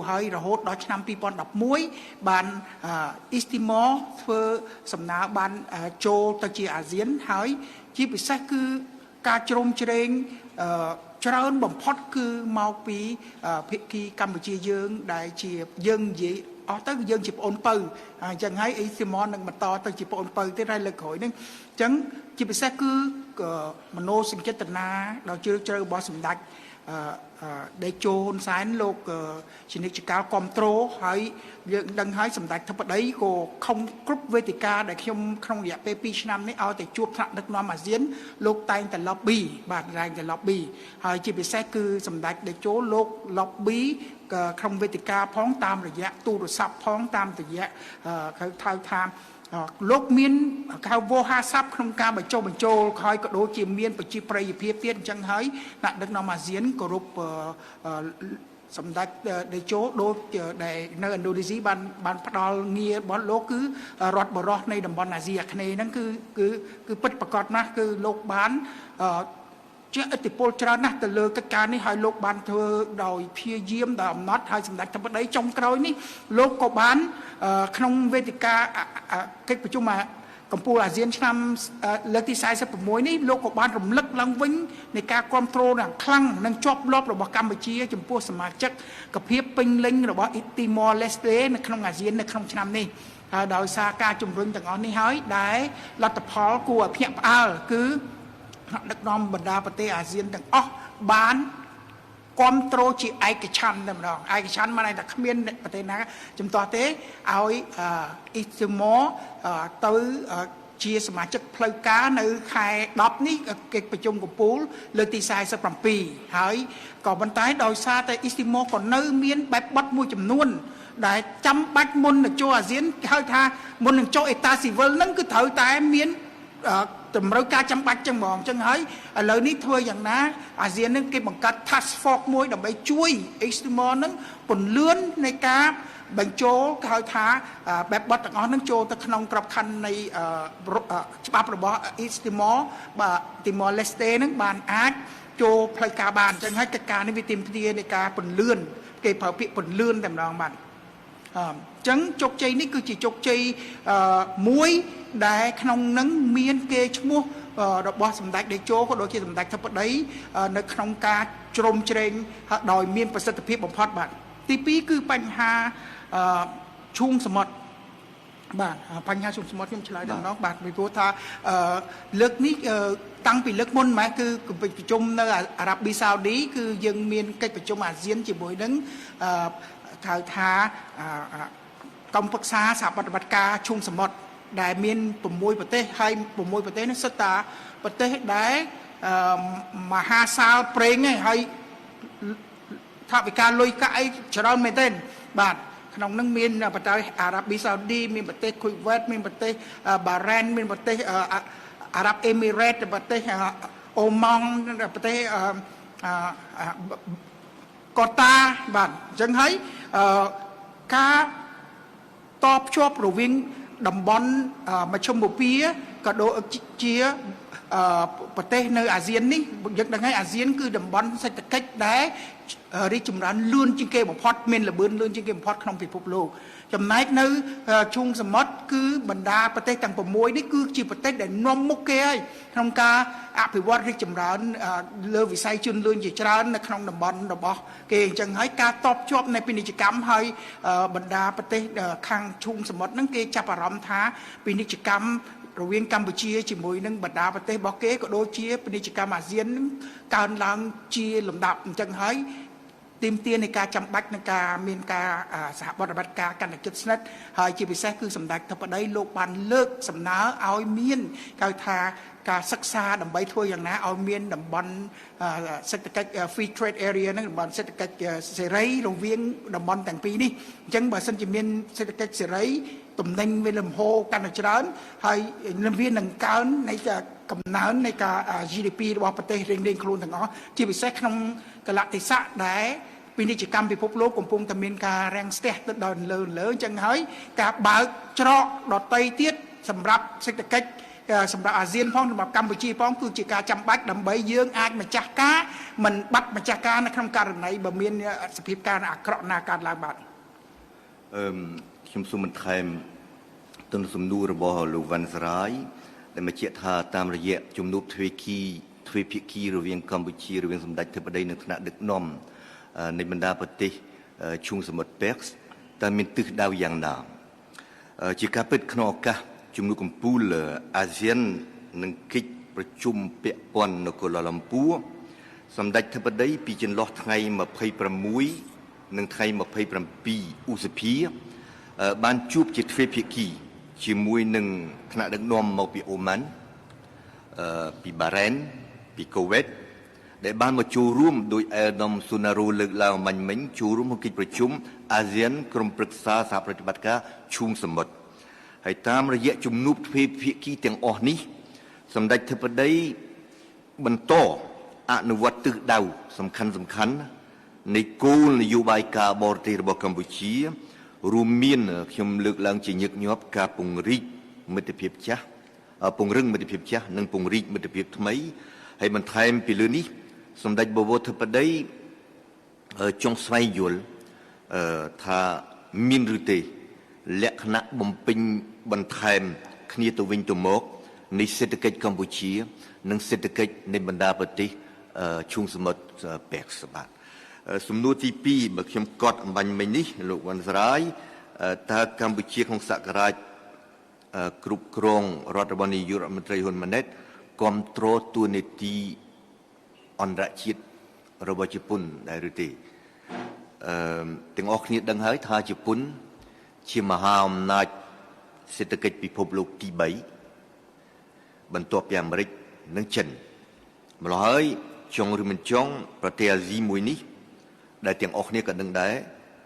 [SPEAKER 3] ហើយរហូតដល់ឆ្នាំ2011បានអ៊ីស្ទីម៉ូធ្វើសំណើបានចូលទៅជាអាស៊ានហើយជាពិសេសគឺការជ្រោមជ្រែងច្រើនបំផុតគឺមកពីភាគីកម្ពុជាយើងដែលជាយើងនិយាយអស់ទៅយើងជាប្អូនបើអញ្ចឹងហើយអ៊ីស៊ីម៉ូនឹងបន្តទៅជាប្អូនបើទៀតហើយលើកក្រោយហ្នឹងអញ្ចឹងជាពិសេសគឺមនោសញ្ចេតនាដ៏ជ្រាលជ្រៅរបស់សម្ដេចដេជោហ៊ុនសែនលោកជានិច្ចកាលគ្រប់គ្រងហើយយើងដឹងហើយសម្ដេចធិបតីក៏ខំគ្រប់វេទិកាដែលខ្ញុំក្នុងរយៈពេល2ឆ្នាំនេះឲ្យតែជួបថ្នាក់ដឹកនាំអាស៊ានលោកតែងតែ lobby បាទតែងតែ lobby ហើយជាពិសេសគឺសម្ដេចដេជោលោក lobby ក្នុងវេទិកាផងតាមរយៈទូរស័ព្ទផងតាមរយៈហៅថាលោកមានហៅវោហាស័ព្ទក្នុងការបញ្ចុះបញ្ចូលហើយក៏ដូចជាមានប្រជាប្រិយភាពទៀតអញ្ចឹងហើយអ្នកដឹកនាំអាស៊ានគោរពសម្ដេចដេជោដូចដែលនៅឥណ្ឌូនេស៊ីបានផ្ដល់ងាររបស់លោកគឺរដ្ឋបរោះនៃតំបន់អាស៊ីអាគ្នេយ៍ហ្នឹងគឺពិតប្រាកដណាស់គឺលោកបានជាឥទ្ធិពលច្រើនណាស់ទៅលើកិច្ចការនេះហើយលោកបានធ្វើដោយព្យាយាមដោយអំណត់ហើយសម្ដេចធិបតីចុងក្រោយនេះលោកក៏បានក្នុងវេទិកាកិច្ចប្រជុំកម្ពុជាអាស៊ានឆ្នាំលើកទី46នេះលោកក៏បានរំលឹកឡើងវិញនៃការគ្រប់គ្រងយ៉ាងខ្លាំងនិងជាប់លាប់របស់កម្ពុជាចំពោះសមាជិកភាពពេញលេញរបស់អ៊ីទីម៉ូឡេស្តេនៅក្នុងអាស៊ាននៅក្នុងឆ្នាំនេះហើយដោយសារការជំរុញទាំងអស់នេះហើយដែលលទ្ធផលគួរឲ្យភ្ញាក់ផ្អើលគឺដឹកនាំបណ្ដាប្រទេសអាស៊ានទាំងអស់បានគ្រប់គ្រងជាឯកច្ឆន្ទតែម្ដងឯកច្ឆន្ទមិនតែគ្មានប្រទេសណាជំទាស់ទេឲ្យអ៊ីស្ទីម៉ូទៅ ជាសមាជិកផ្លូវការនៅខែ10នេះកិច្ចប្រជុំកំពូលលើកទី47ហើយក៏ប៉ុន្តែដោយសារតែអ៊ីស្ទីម៉ូក៏នៅមានបែបបត់មួយចំនួនដែលចាំបាច់មុននឹងចូលអាស៊ានគេហៅថាមុននឹងចូលអេតាស៊ីវិលហ្នឹងគឺត្រូវតែមានតម្រូវការចាំបាច់ចឹងហ្មងចឹងហើយឥឡូវនេះធ្វើយ៉ាងណាអាស៊ាននឹងគេបង្កើត task force មួយដើម្បីជួយអ៊ីស្ទីម៉ូហ្នឹងពន្លឿននៃការបញ្ចូលគេហៅថាបែបបត់ទាំងអស់ហ្នឹងចូលទៅក្នុងក្របខ័ណ្ឌនៃច្បាប់របស់អ៊ីស្ទីម៉ូបាទទីម៉ូឡេស្តេហ្នឹងបានអាចចូលផ្លូវការបានអញ្ចឹងហើយកិច្ចការនេះវាទាមទារនៃការពន្លឿនគេប្រើពាក្យពន្លឿនតែម្ដងបាទអញ្ចឹងជោគជ័យនេះគឺជាជោគជ័យមួយដែលក្នុងនឹងមានគេឈ្មោះរបស់សម្ដេចតេជោក៏ដូចជាសម្ដេចធិបតីនៅក្នុងការជ្រោមជ្រែងដោយមានប្រសិទ្ធភាពបំផុតបាទទី2គឺបញ្ហាឈូងសមុទ្របាទបញ្ហាឈូងសមុទ្រខ្ញុំឆ្លើយដល់នោះបាទពីព្រោះថាលើកនេះតាំងពីលើកមុនម៉ែគឺប្រជុំនៅអារ៉ាប៊ីសាអូឌីគឺយើងមានកិច្ចប្រជុំអាស៊ានជាមួយនឹងហៅថាកម្មប្រឹក្សាសហប្រតិបត្តិការឈូងសមុទ្រដែលមាន6ប្រទេសហើយ6ប្រទេសនេះសុទ្ធតែប្រទេសដែលមហាសាលប្រេងហើយថាវិការលុយកាក់អីច្រើនមែនទេបាទក្នុងនឹងមានប្រទេសអារ៉ាប៊ីសាអូឌីមានប្រទេសគុយវ៉េតមានប្រទេសបារ៉ែនមានប្រទេសអារ៉ាប់អេមីរ៉េតប្រទេសអូម៉ង់ប្រទេសកូតាបាទអញ្ចឹងហើយការតបភ្ជាប់រវាងតំបន់មជ្ឈមបូព៌ាក៏ដូចជាប្រទេសនៅអាស៊ាននេះយើងដឹងហើយអាស៊ានគឺតំបន់សេដ្ឋកិច្ចដែលរីកចម្រើនលឿនជាងគេបំផុតមានល្បឿនលឿនជាងគេបំផុតក្នុងពិភពលោកចំណែកនៅឈូងសមុទ្រគឺបណ្ដាប្រទេសទាំង6នេះគឺជាប្រទេសដែលនាំមុខគេហើយក្នុងការអភិវឌ្ឍរីកចម្រើនលើវិស័យជឿនលឿនជាច្រើននៅក្នុងតំបន់របស់គេអញ្ចឹងហើយការតបជាប់នៃពាណិជ្ជកម្មហើយបណ្ដាប្រទេសខាងឈូងសមុទ្រហ្នឹងគេចាប់អារម្មណ៍ថាពាណិជ្ជកម្មរវាងកម្ពុជាជាមួយនឹងបណ្ដាប្រទេសរបស់គេក៏ដូចជាពាណិជ្ជកម្មអាស៊ានកើនឡើងជាលំដាប់អញ្ចឹងហើយទាមទារនៃការចាំបាច់នៃការមានការសហប្រតិបត្តិការកាន់តែជិតស្និទ្ធហើយជាពិសេសគឺសម្ដេចធិបតីលោកបានលើកសំណើឲ្យមានគេហៅថាការសិក្សាដើម្បីធ្វើយ៉ាងណាឲ្យមានតំបន់សេដ្ឋកិច្ច free trade area ហ្នឹងតំបន់សេដ្ឋកិច្ចសេរីរវាងតំបន់ទាំងពីរនេះអញ្ចឹងបើសិនជាមានសេដ្ឋកិច្ចសេរីទំនិញមានលំហូរកាន់តែច្រើនហើយវានឹងកើននៃកំណើននៃការ GDP របស់ប្រទេសរៀងៗខ្លួនទាំងអស់ជាពិសេសក្នុងកលៈទេសៈដែលពាណិជ្ជកម្មពិភពលោកកំពុងតែមានការរាំងស្ទះទៅដល់លើអញ្ចឹងហើយការបើកច្រកដទៃទៀតសម្រាប់សេដ្ឋកិច្ចសម្រាប់អាស៊ានផងសម្រាប់កម្ពុជាផងគឺជាការចាំបាច់ដើម្បីយើងអាចម្ចាស់ការមិនបាត់ម្ចាស់ការនៅក្នុងករណីបើមានសភាពការអាក្រក់ណាកើតឡើងបាទ
[SPEAKER 2] ខ្ញុំសូមបន្ថែមទៅនឹងសំណួររបស់លោកវ៉ាន់សរាយដែលបញ្ជាក់ថាតាមរយៈជំនួបទ្វេភាគីរវាងកម្ពុជារវាងសម្ដេចធិបតីនិងថ្នាក់ដឹកនាំនៃបណ្ដាប្រទេសឈូងសមុទ្រពេកส์តែមានទិសដៅយ៉ាងណាជាការពិតក្នុងឱកាសជំនួបកំពូលអាស៊ាននិងកិច្ចប្រជុំពាក់ព័ន្ធនៅកូឡាឡាំពួរសម្ដេចធិបតីពីចន្លោះថ្ងៃ26និងថ្ងៃ27ឧសភាបានជួបជាទ្វេភាគីជាមួយនឹងថ្នាក់ដឹកនាំមកពីអូម៉ាន់ពីបារ៉ែនពីកូវេតដែលបានមកចូលរួមដោយអេដាមស៊ូណារូលើកឡើងមិញចូលរួមក្នុងកិច្ចប្រជុំអាស៊ានក្រុមប្រឹក្សាសហប្រតិបត្តិការឈូងសមុទ្រហើយតាមរយៈជំនួបទ្វេភាគីទាំងអស់នេះសម្ដេចធិបតីបន្តអនុវត្តទិសដៅសំខាន់នៃគោលនយោបាយការបរទេសរបស់កម្ពុជារួមមានខ្ញុំលើកឡើងជាញឹកញាប់ការពង្រីកមិត្តភាពចាស់ពង្រឹងមិត្តភាពចាស់និងពង្រីកមិត្តភាពថ្មីហើយបន្ថែមពីលើនេះសម្ដេចបវរធិបតីចង់ស្វែងយល់ថាមានឬទេលក្ខណៈបំពេញបន្ថែមគ្នាទៅវិញទៅមកនៃសេដ្ឋកិច្ចកម្ពុជានិងសេដ្ឋកិច្ចនៃបណ្ដាប្រទេសឈូងសមុទ្រពេកส์បាទសំណួរទី2បើខ្ញុំកត់អំបញ្ញមិញនេះលោកវ៉ាន់សរាយតើកម្ពុជាក្នុងសករាជគ្រប់គ្រងរដ្ឋរបស់នាយករដ្ឋមន្ត្រីហ៊ុនម៉ាណែតគ្រប់គ្រងតួនាទីអន្តរជាតិរបស់ជប៉ុនដែរឬទេទាំងអស់គ្នាដឹងហើយថាជប៉ុនជាមហាអំណាចសេដ្ឋកិច្ចពិភពលោកទី3 បន្ទាប់ពីអាមេរិកនិងចិនម្ល៉េះហើយចុងឬមិនចុងប្រទេសអាស៊ីមួយនេះដែលទាំងអស់គ្នាក៏ដឹងដែរ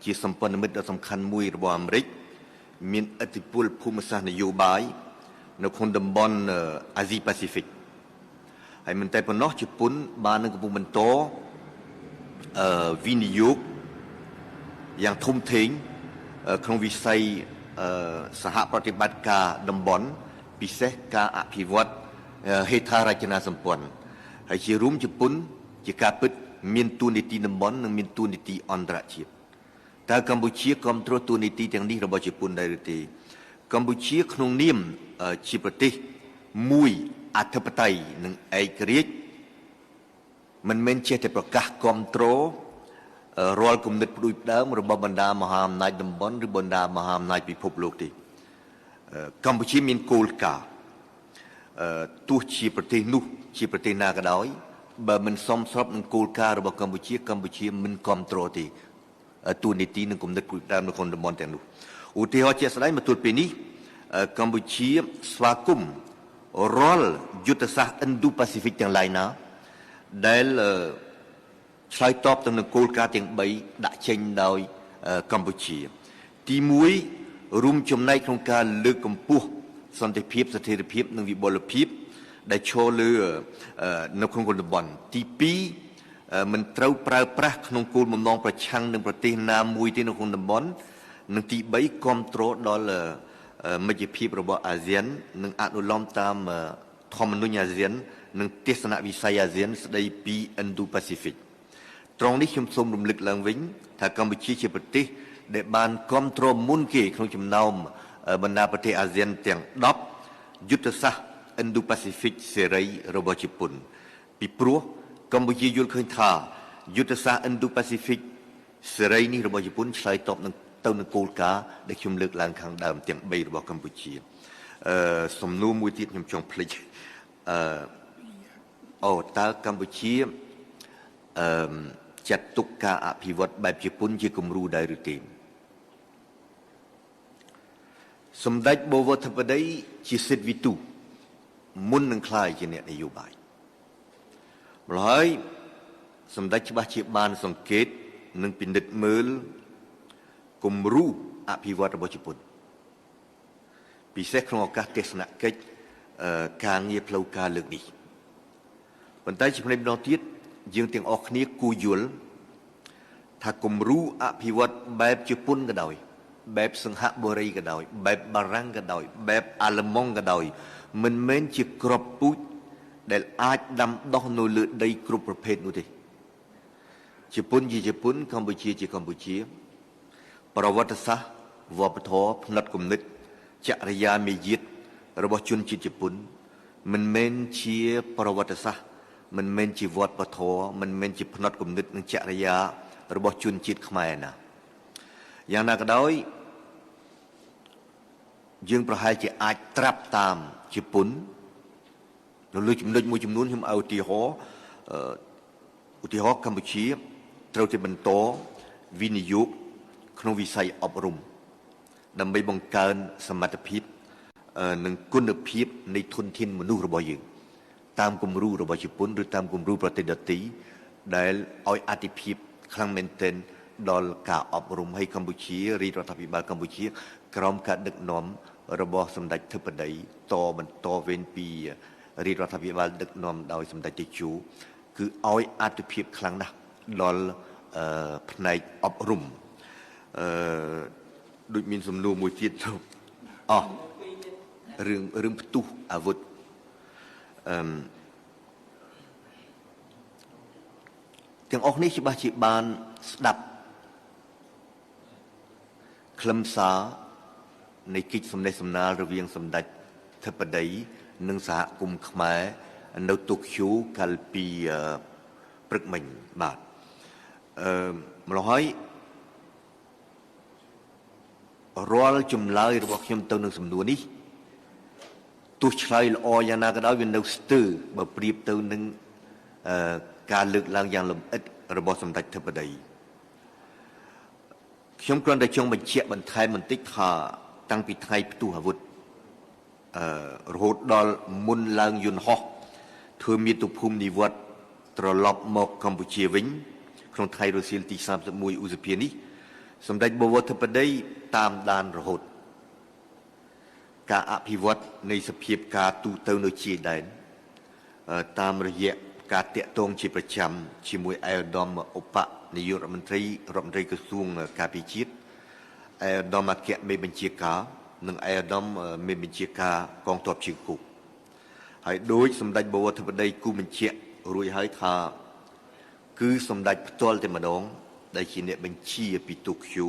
[SPEAKER 2] ជាសម្ព័ន្ធមិត្តដ៏សំខាន់មួយរបស់អាមេរិកមានឥទ្ធិពលភូមិសាស្ត្រនយោបាយនៅក្នុងតំបន់អាស៊ីប៉ាស៊ីហ្វិកហើយមិនតែប៉ុណ្ណោះជប៉ុនបាននឹងកំពុងបន្តវិនិយោគយ៉ាងធំធេងក្នុងវិស័យសហប្រតិបត្តិការតំបន់ពិសេសការអភិវឌ្ឍហេដ្ឋារចនាសម្ព័ន្ធហើយជារួមជប៉ុនជាការពិតមានទួនាទីតំបន់និងមានទួនាទីអន្តរជាតិតើកម្ពុជាគ្រប់គ្រងទួនាទីទាំងនេះរបស់ជប៉ុនដែរឬទេកម្ពុជាក្នុងនាមជាប្រទេសមួយអធិបតេយ្យនិងឯករាជ្យមិនមែនចេះតែប្រកាសគ្រប់គ្រងរាល់គំនិតផ្ដួចផ្ដើមរបស់បណ្ដាមហាអំណាចតំបន់ឬបណ្ដាមហាអំណាចពិភពលោកទេកម្ពុជាមានគោលការណ៍ទោះជាប្រទេសនោះជាប្រទេសណាក៏ដោយបើមិនសមស្របនឹងគោលការណ៍របស់កម្ពុជាមិនគ្រប់គ្រងទេទូនីតិនិងគំនិតផ្ដួចផ្ដើមនៅក្នុងតំបន់ទាំងនោះឧទាហរណ៍ជាក់ស្ដែងមកទល់ពេលនេះកម្ពុជាស្វាគមន៍រាល់យុទ្ធសាស្ត្រ Indo-Pacific ទាំងឡាយណាដែលឆ្លើយតបទៅនឹងគោលការណ៍ទាំង3ដាក់ចេញដោយកម្ពុជាទី1រួមចំណែកក្នុងការលើកកម្ពស់សន្តិភាពស្ថិរភាពនិងវិបុលភាពដែលឈរលើនៅក្នុងតំបន់ទី2មិនត្រូវប្រើប្រាស់ក្នុងគោលបំណងប្រឆាំងនឹងប្រទេសណាមួយទេនៅក្នុងតំបន់និងទី3គ្រប់គ្រងដល់មិត្តភាពរបស់អាស៊ាននិងអនុលោមតាមធម្មនុញ្ញអាស៊ាននិងទស្សនវិស័យអាស៊ានស្ដីពី Indo-Pacific ត្រង់នេះខ្ញុំសូមរំលឹកឡើងវិញថាកម្ពុជាជាប្រទេសដែលបានគ្រប់គ្រងមុនគេក្នុងចំណោមបណ្ដាប្រទេសអាស៊ានទាំង10យុទ្ធសាស្ត្រ Indo-Pacific សេរីរបស់ជប៉ុនពីព្រោះកម្ពុជាយល់ឃើញថាយុទ្ធសាស្ត្រ Indo-Pacific សេរីនេះរបស់ជប៉ុនឆ្លើយតបទៅនឹងគោលការណ៍ដែលខ្ញុំលើកឡើងខាងដើមទាំង3របស់កម្ពុជាសំណួរមួយទៀតខ្ញុំចង់ភ្លេចតើកម្ពុជាចាត់ទុកការអភិវឌ្ឍបែបជប៉ុនជាគំរូដែរឬទេសម្ដេចបវរធិបតីជាសិទ្ធិវិទូមុននឹងក្លាយជាអ្នកនយោបាយម្ល៉េះហើយសម្ដេចច្បាស់ជាបានសង្កេតនិងពិនិត្យមើលគំរូអភិវឌ្ឍរបស់ជប៉ុនពិសេសក្នុងឱកាសទស្សនកិច្ចការងារផ្លូវការលើកនេះប៉ុន្តែជាផ្នែកម្ដងទៀតយើងទាំងអស់គ្នាគួរយល់ថាគំរូអភិវឌ្ឍបែបជប៉ុនក៏ដោយបែបសិង្ហបុរីក៏ដោយបែបបារាំងក៏ដោយបែបអាល្លឺម៉ង់ក៏ដោយមិនមែនជាក្របពូជដែលអាចដាំដុះនៅលើដីគ្រប់ប្រភេទនោះទេជប៉ុនជាជប៉ុនកម្ពុជាជាកម្ពុជាប្រវត្តិសាស្ត្រវប្បធម៌ផ្នែកគំនិតចរិយាមាយាទរបស់ជនជាតិជប៉ុនមិនមែនជាប្រវត្តិសាស្ត្រមិនមែនជាវប្បធម៌មិនមែនជាផ្នែកគំនិតនិងចរិយារបស់ជនជាតិខ្មែរណាយ៉ាងណាក៏ដោយយើងប្រហែលជាអាចត្រាប់តាមជប៉ុននៅលើចំណុចមួយចំនួនខ្ញុំឲ្យឧទាហរណ៍កម្ពុជាត្រូវតែបន្តវិនិយោគក្នុងវិស័យអប់រំដើម្បីបង្កើនសមត្ថភាពនិងគុណភាពនៃធនធានមនុស្សរបស់យើងតាមគំរូរបស់ជប៉ុនឬតាមគំរូប្រទេសដទៃដែលឲ្យអាទិភាពខ្លាំងមែនទែនដល់ការអប់រំឲ្យកម្ពុជារាជរដ្ឋាភិបាលកម្ពុជាក្រោមការដឹកនាំរបស់សម្ដេចធិបតីបន្តវេនពីរាជរដ្ឋាភិបាលដឹកនាំដោយសម្ដេចតេជោគឺឲ្យអាទិភាពខ្លាំងណាស់ដល់ផ្នែកអប់រំដូចមានសំណួរមួយទៀតរឿងផ្ទុះអាវុធទាំងអស់នេះច្បាស់ជាបានស្ដាប់ខ្លឹមសារនៃកិច្ចសំណេះសំណាលរវាងសម្ដេចធិបតីនិងសហគមន៍ខ្មែរនៅតូក្យូកាលពីព្រឹកមិញបាទម្ល៉េះហើយរាល់ចម្លើយរបស់ខ្ញុំទៅនឹងសំណួរនេះទោះឆ្លើយល្អយ៉ាងណាក៏ដោយវានៅស្ទើរបើប្រៀបទៅនឹងការលើកឡើងយ៉ាងលម្អិតរបស់សម្ដេចធិបតីខ្ញុំគ្រាន់តែចង់បញ្ជាក់បន្ថែមបន្តិចថាតាំងពីថ្ងៃផ្ទុះអាវុធ រហូតដល់មុនឡើងយន្តហោះធ្វើមាតុភូមិនិវត្តន៍ត្រឡប់មកកម្ពុជាវិញក្នុងថ្ងៃរសៀលទី31ឧសភានេះសម្ដេចបវរធិបតីតាមដានរហូតការអភិវឌ្ឍនៃសភាពការទូទៅនៅជាយដែនតាមរយៈការតាក់ទងជាប្រចាំជាមួយឯកឧត្តមឧបនាយករដ្ឋមន្ត្រីក្រសួងការពារជាតិឯកឧត្តមអគ្គមេបញ្ជាការនិងឯកឧត្តមមេបញ្ជាការកងទ័ពជើងគោកហើយដោយសម្ដេចបវរធិបតីគូបញ្ជាក់រួចហើយថាគឺសម្ដេចផ្ទាល់តែម្ដងដែលជាអ្នកបញ្ជាពីតូក្យូ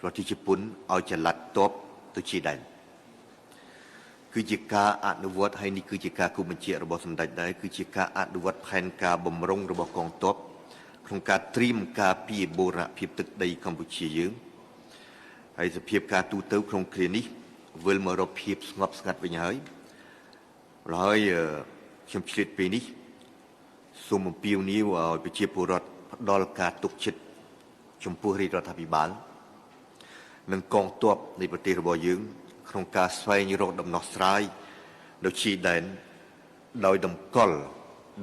[SPEAKER 2] ប្រទេសជប៉ុនឲ្យចល័តទ័ពទៅជាដែនគឺជាការអនុវត្តហើយនេះគឺជាការគូបញ្ជាក់របស់សម្ដេចដែរគឺជាការអនុវត្តផែនការបំរុងរបស់កងទ័ពក្នុងការត្រៀមការពារបូរណភាពទឹកដីកម្ពុជាយើងហើយសភាពការទូទៅក្នុងគ្រានេះវិលមករកភាពស្ងប់ស្ងាត់វិញហើយខ្ញុំឆ្លៀតពេលនេះសូមអំពាវនាវឲ្យប្រជាពលរដ្ឋផ្ដល់ការទុកចិត្តចំពោះរាជរដ្ឋាភិបាលនិងកងទ័ពនៃប្រទេសរបស់យើងក្នុងការស្វែងរកដំណោះស្រាយនៅជាដែនដោយតម្កល់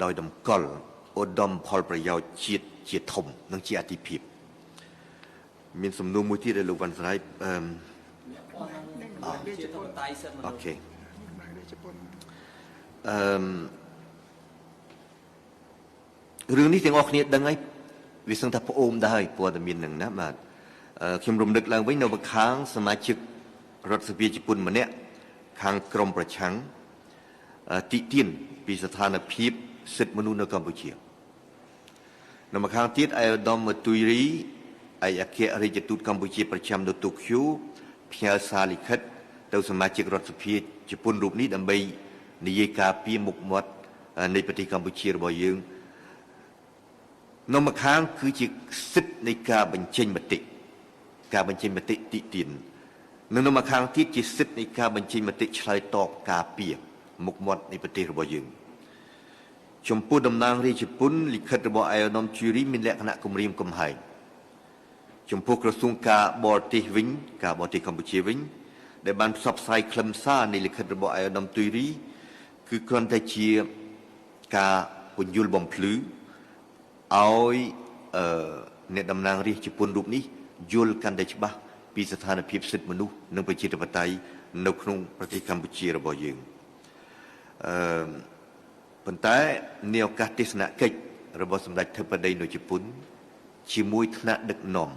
[SPEAKER 2] ឧត្តមផលប្រយោជន៍ជាតិជាធំនិងជាអតិភិបមានសំណួរមួយទៀតដែលលោកវ៉ាន់ស្រ័យអូខេរឿងនេះទាំងអស់គ្នាដឹងហើយវាសឹងថាផ្អូមដែរហើយព័ត៌មាននឹងណាបាទខ្ញុំរំលឹកឡើងវិញនៅខាងសមាជិករដ្ឋសភាជប៉ុនម្នាក់ខាងក្រមប្រឆាំងទីទានពីស្ថានភាពសិទ្ធិមនុស្សនៅកម្ពុជានៅម្ខាងទៀតឯកឧត្តមទុយរីឯកអគ្គរដ្ឋទូតកម្ពុជាប្រចាំនៅតូក្យូផ្ញើសារលិខិតទៅសមាជិករដ្ឋសភាជប៉ុនរូបនេះដើម្បីនិយាយការពីមុខមាត់នៃប្រទេសកម្ពុជារបស់យើងនៅម្ខាងគឺជាសិទ្ធិនៃការបញ្ចេញមតិទីទាននៅម្ខាងទៀតជាសិទ្ធិនៃការបញ្ចេញមតិឆ្លើយតបការពីមុខមាត់នៃប្រទេសរបស់យើងចំពោះតំណាងរាជជប៉ុនលិខិតរបស់ឯកឧត្តមជូរីមានលក្ខណៈគំរាមកំហែងចំពោះក្រសួងការបរទេសកម្ពុជាវិញដែលបានផ្សព្វផ្សាយខ្លឹមសារនៃលិខិតរបស់ឯកឧត្តមទុយរីគឺគ្រាន់តែជាការពន្យល់បំភ្លឺឲ្យអ្នកតំណាងរាជជប៉ុនរូបនេះយល់កាន់តែច្បាស់ពីស្ថានភាពសិទ្ធិមនុស្សនិងប្រជាធិបតេយ្យនៅក្នុងប្រទេសកម្ពុជារបស់យើងប៉ុន្តែในឱកាសទេសនកិច្ចរបស់សម្ដេចធិបតីនៅជប៉ុនជាមួយថ្នាក់ដឹកនាំ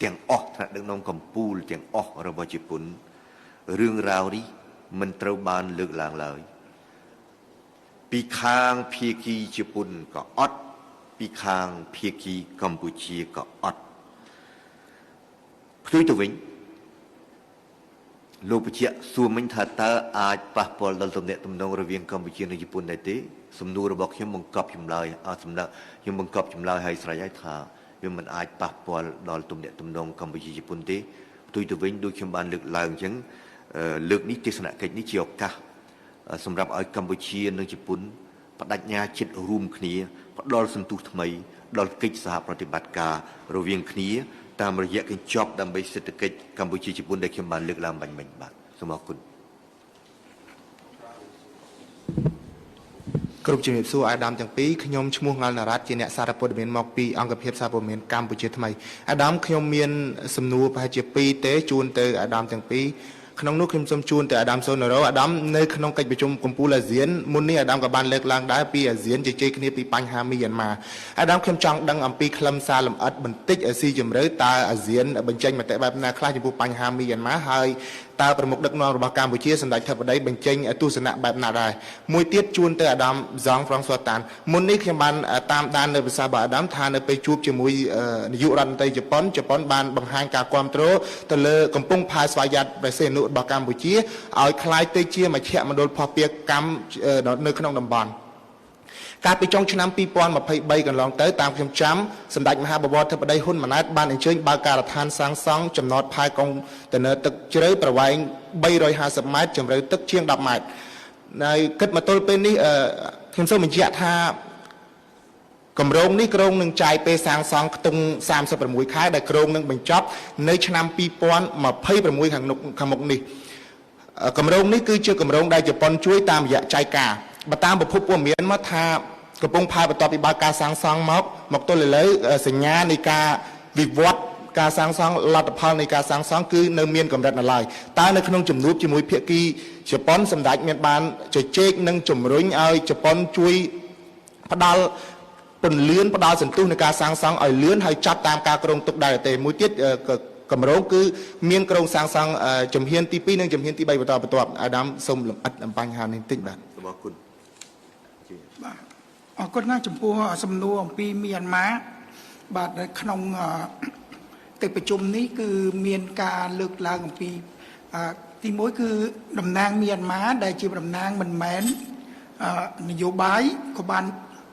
[SPEAKER 2] ទាំងអស់ថ្នាក់ដឹកនាំកម្ពុជាទាំងអស់របស់ជប៉ុនរឿងរ៉ាវនេះមិនត្រូវបានលើកឡើងឡើយពីខាងភាគីជប៉ុនក៏អត់ពីខាងភាគីកម្ពុជាក៏អត់ផ្ទុយទៅវិញលោកបញ្ជាក់សួរមិញថាតើអាចប៉ះពាល់ដល់ទំនាក់ទំនងរវាងកម្ពុជានិងជប៉ុនដែរទេសំណួររបស់ខ្ញុំបង្កប់ចម្លើយខ្ញុំបង្កប់ចម្លើយឲ្យស្រេចហើយថាវាមិនអាចប៉ះពាល់ដល់ទំនាក់ទំនងកម្ពុជាជប៉ុនទេផ្ទុយទៅវិញដូចខ្ញុំបានលើកឡើងអញ្ចឹងលើកនេះទេសនកិច្ចនេះជាឱកាសសម្រាប់ឲ្យកម្ពុជានិងជប៉ុនបដិញ្ញាចិត្តរួមគ្នាផ្ដល់សន្ទុះថ្មីដល់កិច្ចសហប្រតិបត្តិការរវាងគ្នាតាមរយៈកញ្ចប់ដើម្បីសេដ្ឋកិច្ចកម្ពុជាជប៉ុនដែលខ្ញុំបានលើកឡើងបាញ់មិញបាទសូមអរគុណ
[SPEAKER 6] គ្រប់ជំរាបសួរអាដាមទាំងពីរខ្ញុំឈ្មោះងល់ណារ៉ាត់ជាអ្នកសារព័ត៌មានមកពីអង្គភាពសារព័ត៌មានកម្ពុជាថ្មីអាដាមខ្ញុំមានសំណួរប្រហែលជា2ទេជូនទៅអាដាមទាំងពីរក្នុងនោះខ្ញុំសូមជូនទៅអាដាមសូណារ៉ូអាដាមនៅក្នុងកិច្ចប្រជុំកំពូលអាស៊ានមុននេះអាដាមក៏បានលើកឡើងដែរពីអាស៊ានជជែកគ្នាពីបញ្ហាមីយ៉ាន់ម៉ាអាដាមខ្ញុំចង់ដឹងអំពីខ្លឹមសារលម្អិតបន្តិចឲ្យស៊ីជម្រៅតើអាស៊ានបញ្ចេញមតិបែបណាខ្លះចំពោះបញ្ហាមីយ៉ាន់ម៉ាហើយតើប្រមុខដឹកនាំរបស់កម្ពុជាសម្ដេចធិបតីបញ្ចេញទស្សនៈបែបណាដែរមួយទៀតជូនទៅអាដាមហ្សង់ហ្វ្រង់សួតានមុននេះខ្ញុំបានតាមដាននៅភាសារបស់អាដាមថានៅពេលជួបជាមួយនាយករដ្ឋមន្ត្រីជប៉ុនបានបង្ហាញការគាំទ្រទៅលើកំពង់ផែស្វយ័តប្រសេនុរបស់កម្ពុជាឲ្យคล้ายទៅជាមជ្ឈមណ្ឌលភស្តុភារកម្មនៅក្នុងតំបន់កាលពីចុងឆ្នាំ2023កន្លងទៅតាមខ្ញុំចាំសម្ដេចមហាបវរធិបតីហ៊ុនម៉ាណែតបានអញ្ជើញបើកការដ្ឋានសាងសង់ចំណតផែកុងតឺន័រទឹកជ្រៅប្រវែង350ម៉ែត្រជម្រៅទឹកជាង10ម៉ែត្រហើយគិតមកទល់ពេលនេះខ្ញុំសូមបញ្ជាក់ថាគម្រោងនេះគ្រោងនឹងចាយពេលសាងសង់ខ្ទង់36ខែដែលគ្រោងនឹងបញ្ចប់នៅឆ្នាំ2026ខាងមុខនេះ កម្រងនេះគឺជាកម្រងដែលជប៉ុនជួយតាមរយៈចែកការបើតាមប្រភពព័ត៌មានមកថាកំពុងផែបន្ទាប់ពីបើកការសាងសង់មកទល់ឥឡូវសញ្ញានៃការវិវត្តការសាងសង់លទ្ធផលនៃការសាងសង់គឺនៅមានកម្រិតនៅឡើយតើនៅក្នុងជំនួបជាមួយភាគីជប៉ុនសម្ដេចមានបានជជែកនិងជំរុញឲ្យជប៉ុនជួយផ្ដល់ពន្លឿនផ្ដល់សន្ទុះនៃការសាងសង់ឲ្យលឿនហើយចាប់តាមការគ្រោងទុកដែរទេមួយទៀតកម្រងគឺមានក្រុងសាងសង់ជំហានទី2និងជំហានទី3បន្តបន្ទាប់អាដាមសូមលម្អិតអំបញ្ហានេះបន្តិចបាទ
[SPEAKER 2] សូមអរគុណ
[SPEAKER 3] បាទអរគុណណាស់ចំពោះសំណួរអំពីមីយ៉ាន់ម៉ាបាទនៅក្នុងកិច្ចប្រជុំនេះគឺមានការលើកឡើងអំពីទី1គឺតំណាងមីយ៉ាន់ម៉ាដែលជាតំណាងមិនមែននយោបាយក៏បាន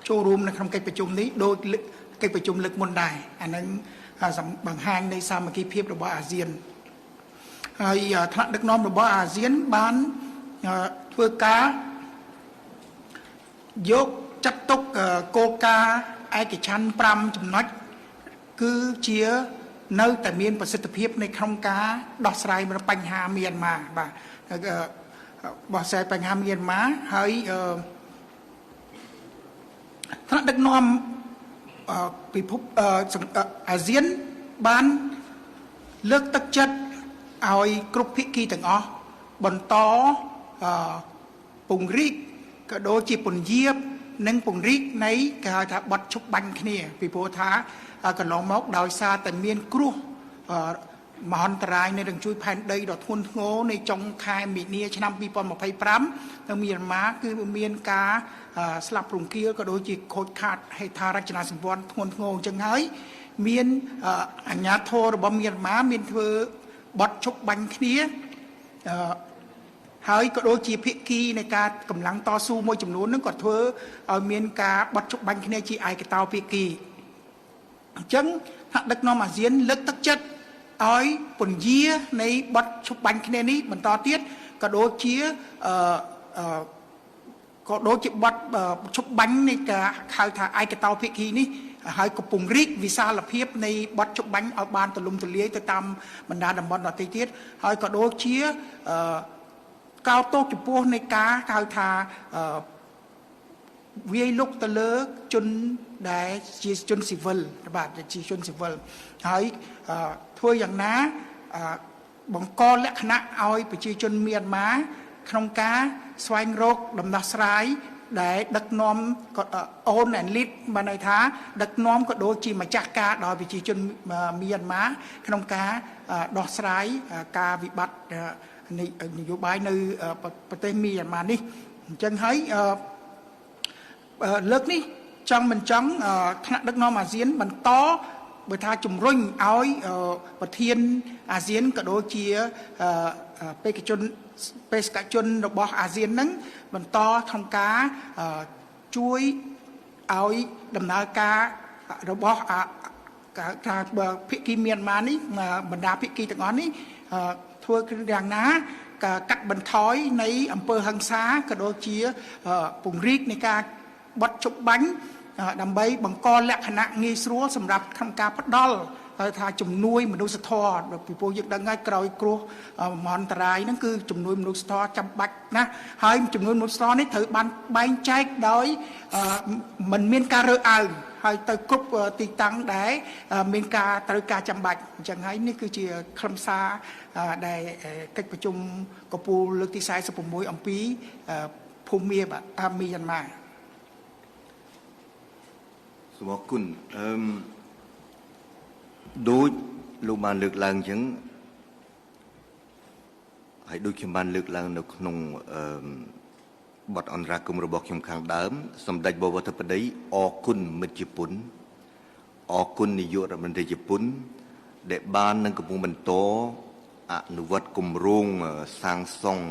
[SPEAKER 3] ចូលរួមនៅក្នុងកិច្ចប្រជុំនេះដោយកិច្ចប្រជុំលើកមុនដែរអានឹងបង្ហាញនៃសាមគ្គីភាពរបស់អាស៊ានហើយថ្នាក់ដឹកនាំរបស់អាស៊ានបានធ្វើការយកចាត់ទុកគោលការណ៍ឯកច្ឆន្ទ5ចំណុចគឺជានៅតែមានប្រសិទ្ធភាពនៅក្នុងការដោះស្រាយបញ្ហាមីយ៉ាន់ម៉ាបាទដោះស្រាយបញ្ហាមីយ៉ាន់ម៉ាហើយថ្នាក់ដឹកនាំពិភពអាស៊ានបានលើកទឹកចិត្តឲ្យគ្រប់ភាគីទាំងអស់បន្តពង្រីកក៏ដូចជាពន្យាបនិងពង្រីកនៃគេហៅថាបទឈប់បាញ់គ្នាពីព្រោះថាកន្លងមកដោយសារតែមានគ្រោះមហន្តរាយនៃរញ្ជួយផែនដីដ៏ធ្ងន់ធ្ងរនៃចុងខែមីនាឆ្នាំ2025នៅមីយ៉ាន់ម៉ាគឺមានការស្លាប់រង្គាលក៏ដូចជាខូចខាតហេដ្ឋារចនាសម្ព័ន្ធធ្ងន់ធ្ងរអញ្ចឹងហើយមានអាជ្ញាធររបស់មីយ៉ាន់ម៉ាមានធ្វើបទឈប់បាញ់គ្នាហើយក៏ដូចជាភាគីនៃការកម្លាំងតស៊ូមួយចំនួនហ្នឹងក៏ធ្វើឲ្យមានការបត់ជប់បាញ់គ្នាជាឯកតោភាគីអញ្ចឹងថ្នាក់ដឹកនាំអាស៊ានលើកទឹកចិត្តឲ្យពន្យានៃបត់ជប់បាញ់គ្នានេះបន្តទៀតក៏ដូចជាបត់ជប់បាញ់នៃការហៅថាឯកតោភាគីនេះហើយក៏ពង្រីកវិសាលភាពនៃបទជប់បាញ់ឲ្យបានទូលំទូលាយទៅតាមបណ្ដាតំបន់ដទៃទៀតហើយក៏ដូចជាកោតទោសចំពោះនៃការហៅថាវាយលុកទៅលើជនដែលជាជនស៊ីវិលបាទជាជនស៊ីវិលហើយធ្វើយ៉ាងណាបង្កលក្ខណៈឲ្យប្រជាជនមីយ៉ាន់ម៉ាក្នុងការស្វែងរកដំណោះស្រាយដែលដឹកនាំអូនand lead បានន័យថាដឹកនាំក៏ដូចជាម្ចាស់ការដល់ប្រជាជនមីយ៉ាន់ម៉ាក្នុងការដោះស្រាយការវិបត្តិនយោបាយនៅប្រទេសមីយ៉ាន់ម៉ានេះអញ្ចឹងហើយលើកនេះចង់មិនចង់ថ្នាក់ដឹកនាំអាស៊ានបន្តបើថាជំរុញឲ្យប្រធានអាស៊ានក៏ដូចជាបេក្ខជនរបស់អាស៊ាននឹងបន្តក្នុងការជួយឲ្យដំណើរការរបស់ភាគីមីយ៉ាន់ម៉ានេះបណ្ដាភាគីទាំងអស់នេះធ្វើយ៉ាងណាកាត់បន្ថយនៃអំពើហិង្សាក៏ដូចជាពង្រីកនៃការបត់ជប់បាញ់ដើម្បីបង្កលក្ខណៈងាយស្រួលសម្រាប់ក្នុងការផ្ដល់ថាជំនួយមនុស្សធម៌ពីព្រោះយើងដឹងហើយក្រោយគ្រោះមហន្តរាយហ្នឹងគឺជំនួយមនុស្សធម៌ចាំបាច់ណាស់ហើយជំនួយមនុស្សធម៌នេះត្រូវបានបែងចែកដោយមិនមានការរើសអើងហើយទៅគ្រប់ទីតាំងដែលមានការត្រូវការចាំបាច់អញ្ចឹងហើយនេះគឺជាខ្លឹមសារដែលកិច្ចប្រជុំកំពូលលើកទី46អំពីភូមិមីយ៉ាន់ម៉ា
[SPEAKER 2] សូមអរគុណដូចលោកបានលើកឡើងអញ្ចឹងហើយដូចខ្ញុំបានលើកឡើងនៅក្នុងបទអន្តរាគមន៍របស់ខ្ញុំខាងដើមសម្ដេចបវរធិបតីអរគុណមិត្តជប៉ុនអរគុណនាយករដ្ឋមន្ត្រីជប៉ុនដែលបាននឹងកំពុងបន្តអនុវត្តគម្រោងសាងសង់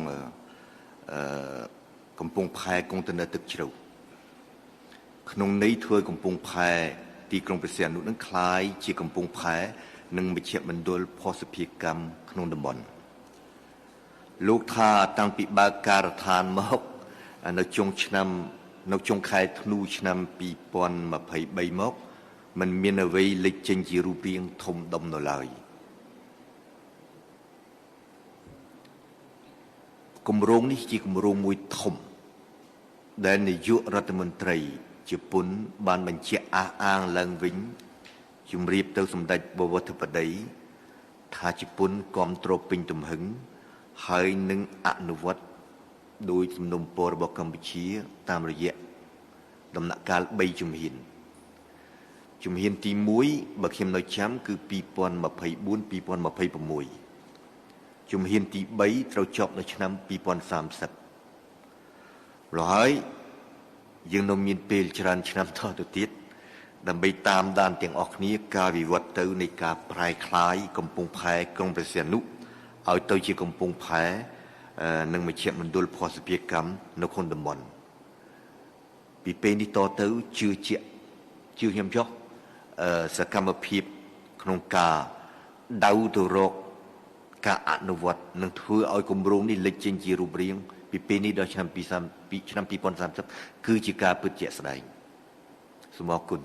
[SPEAKER 2] កំពង់ផែកុងតឺន័រទឹកជ្រៅក្នុងន័យធ្វើកំពង់ផែទីក្រុងព្រះសីហនុនឹងคล้ายជាកំពង់ផែនិងមជ្ឈមណ្ឌលភស្តុភារកម្មក្នុងតំបន់លោកថាតាំងពីបើកការដ្ឋានមកនៅចុងខែធ្នូឆ្នាំ2023មកมันមានអ្វីលេចចេញជារូបរាងធំដុំនៅឡើយ គម្រោងនេះជាគម្រោងមួយធំដែលនាយករដ្ឋមន្ត្រីជប៉ុនបានបញ្ជាក់អះអាងឡើងវិញជម្រាបទៅសម្ដេចបវរធិបតីថាជប៉ុនគាំទ្រពេញទំហឹងហើយនឹងអនុវត្តដោយសំណុំពររបស់កម្ពុជាតាមរយៈដំណាក់កាល3ជំហានជំហានទី1បើខ្ញុំនៅចាំគឺ2024-2026ជំហានទី3ត្រូវចប់នៅឆ្នាំ2030រហូតយើងនៅមានពេលច្រើនឆ្នាំតទៅទៀតដើម្បីតាមដានទាំងអស់គ្នាការវិវត្តទៅនៃការប្រែក្លាយកំពង់ផែក្រុងព្រះសីហនុឲ្យទៅជាកំពង់ផែនិងមជ្ឈមណ្ឌលភស្តុភារកម្មនៅក្នុងតំបន់ពីពេលនេះតទៅជឿជាក់ជឿខ្ញុំចុះសកម្មភាពក្នុងការដៅទៅរកការអនុវត្តនឹងធ្វើឲ្យគម្រោងនេះលេចចេញជារូបរាងពីពេលនេះដល់ឆ្នាំ2030គឺជាការពិតជាក់ស្ដែងសូមអរគុណ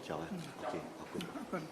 [SPEAKER 2] ចោលអូខេអរគុណ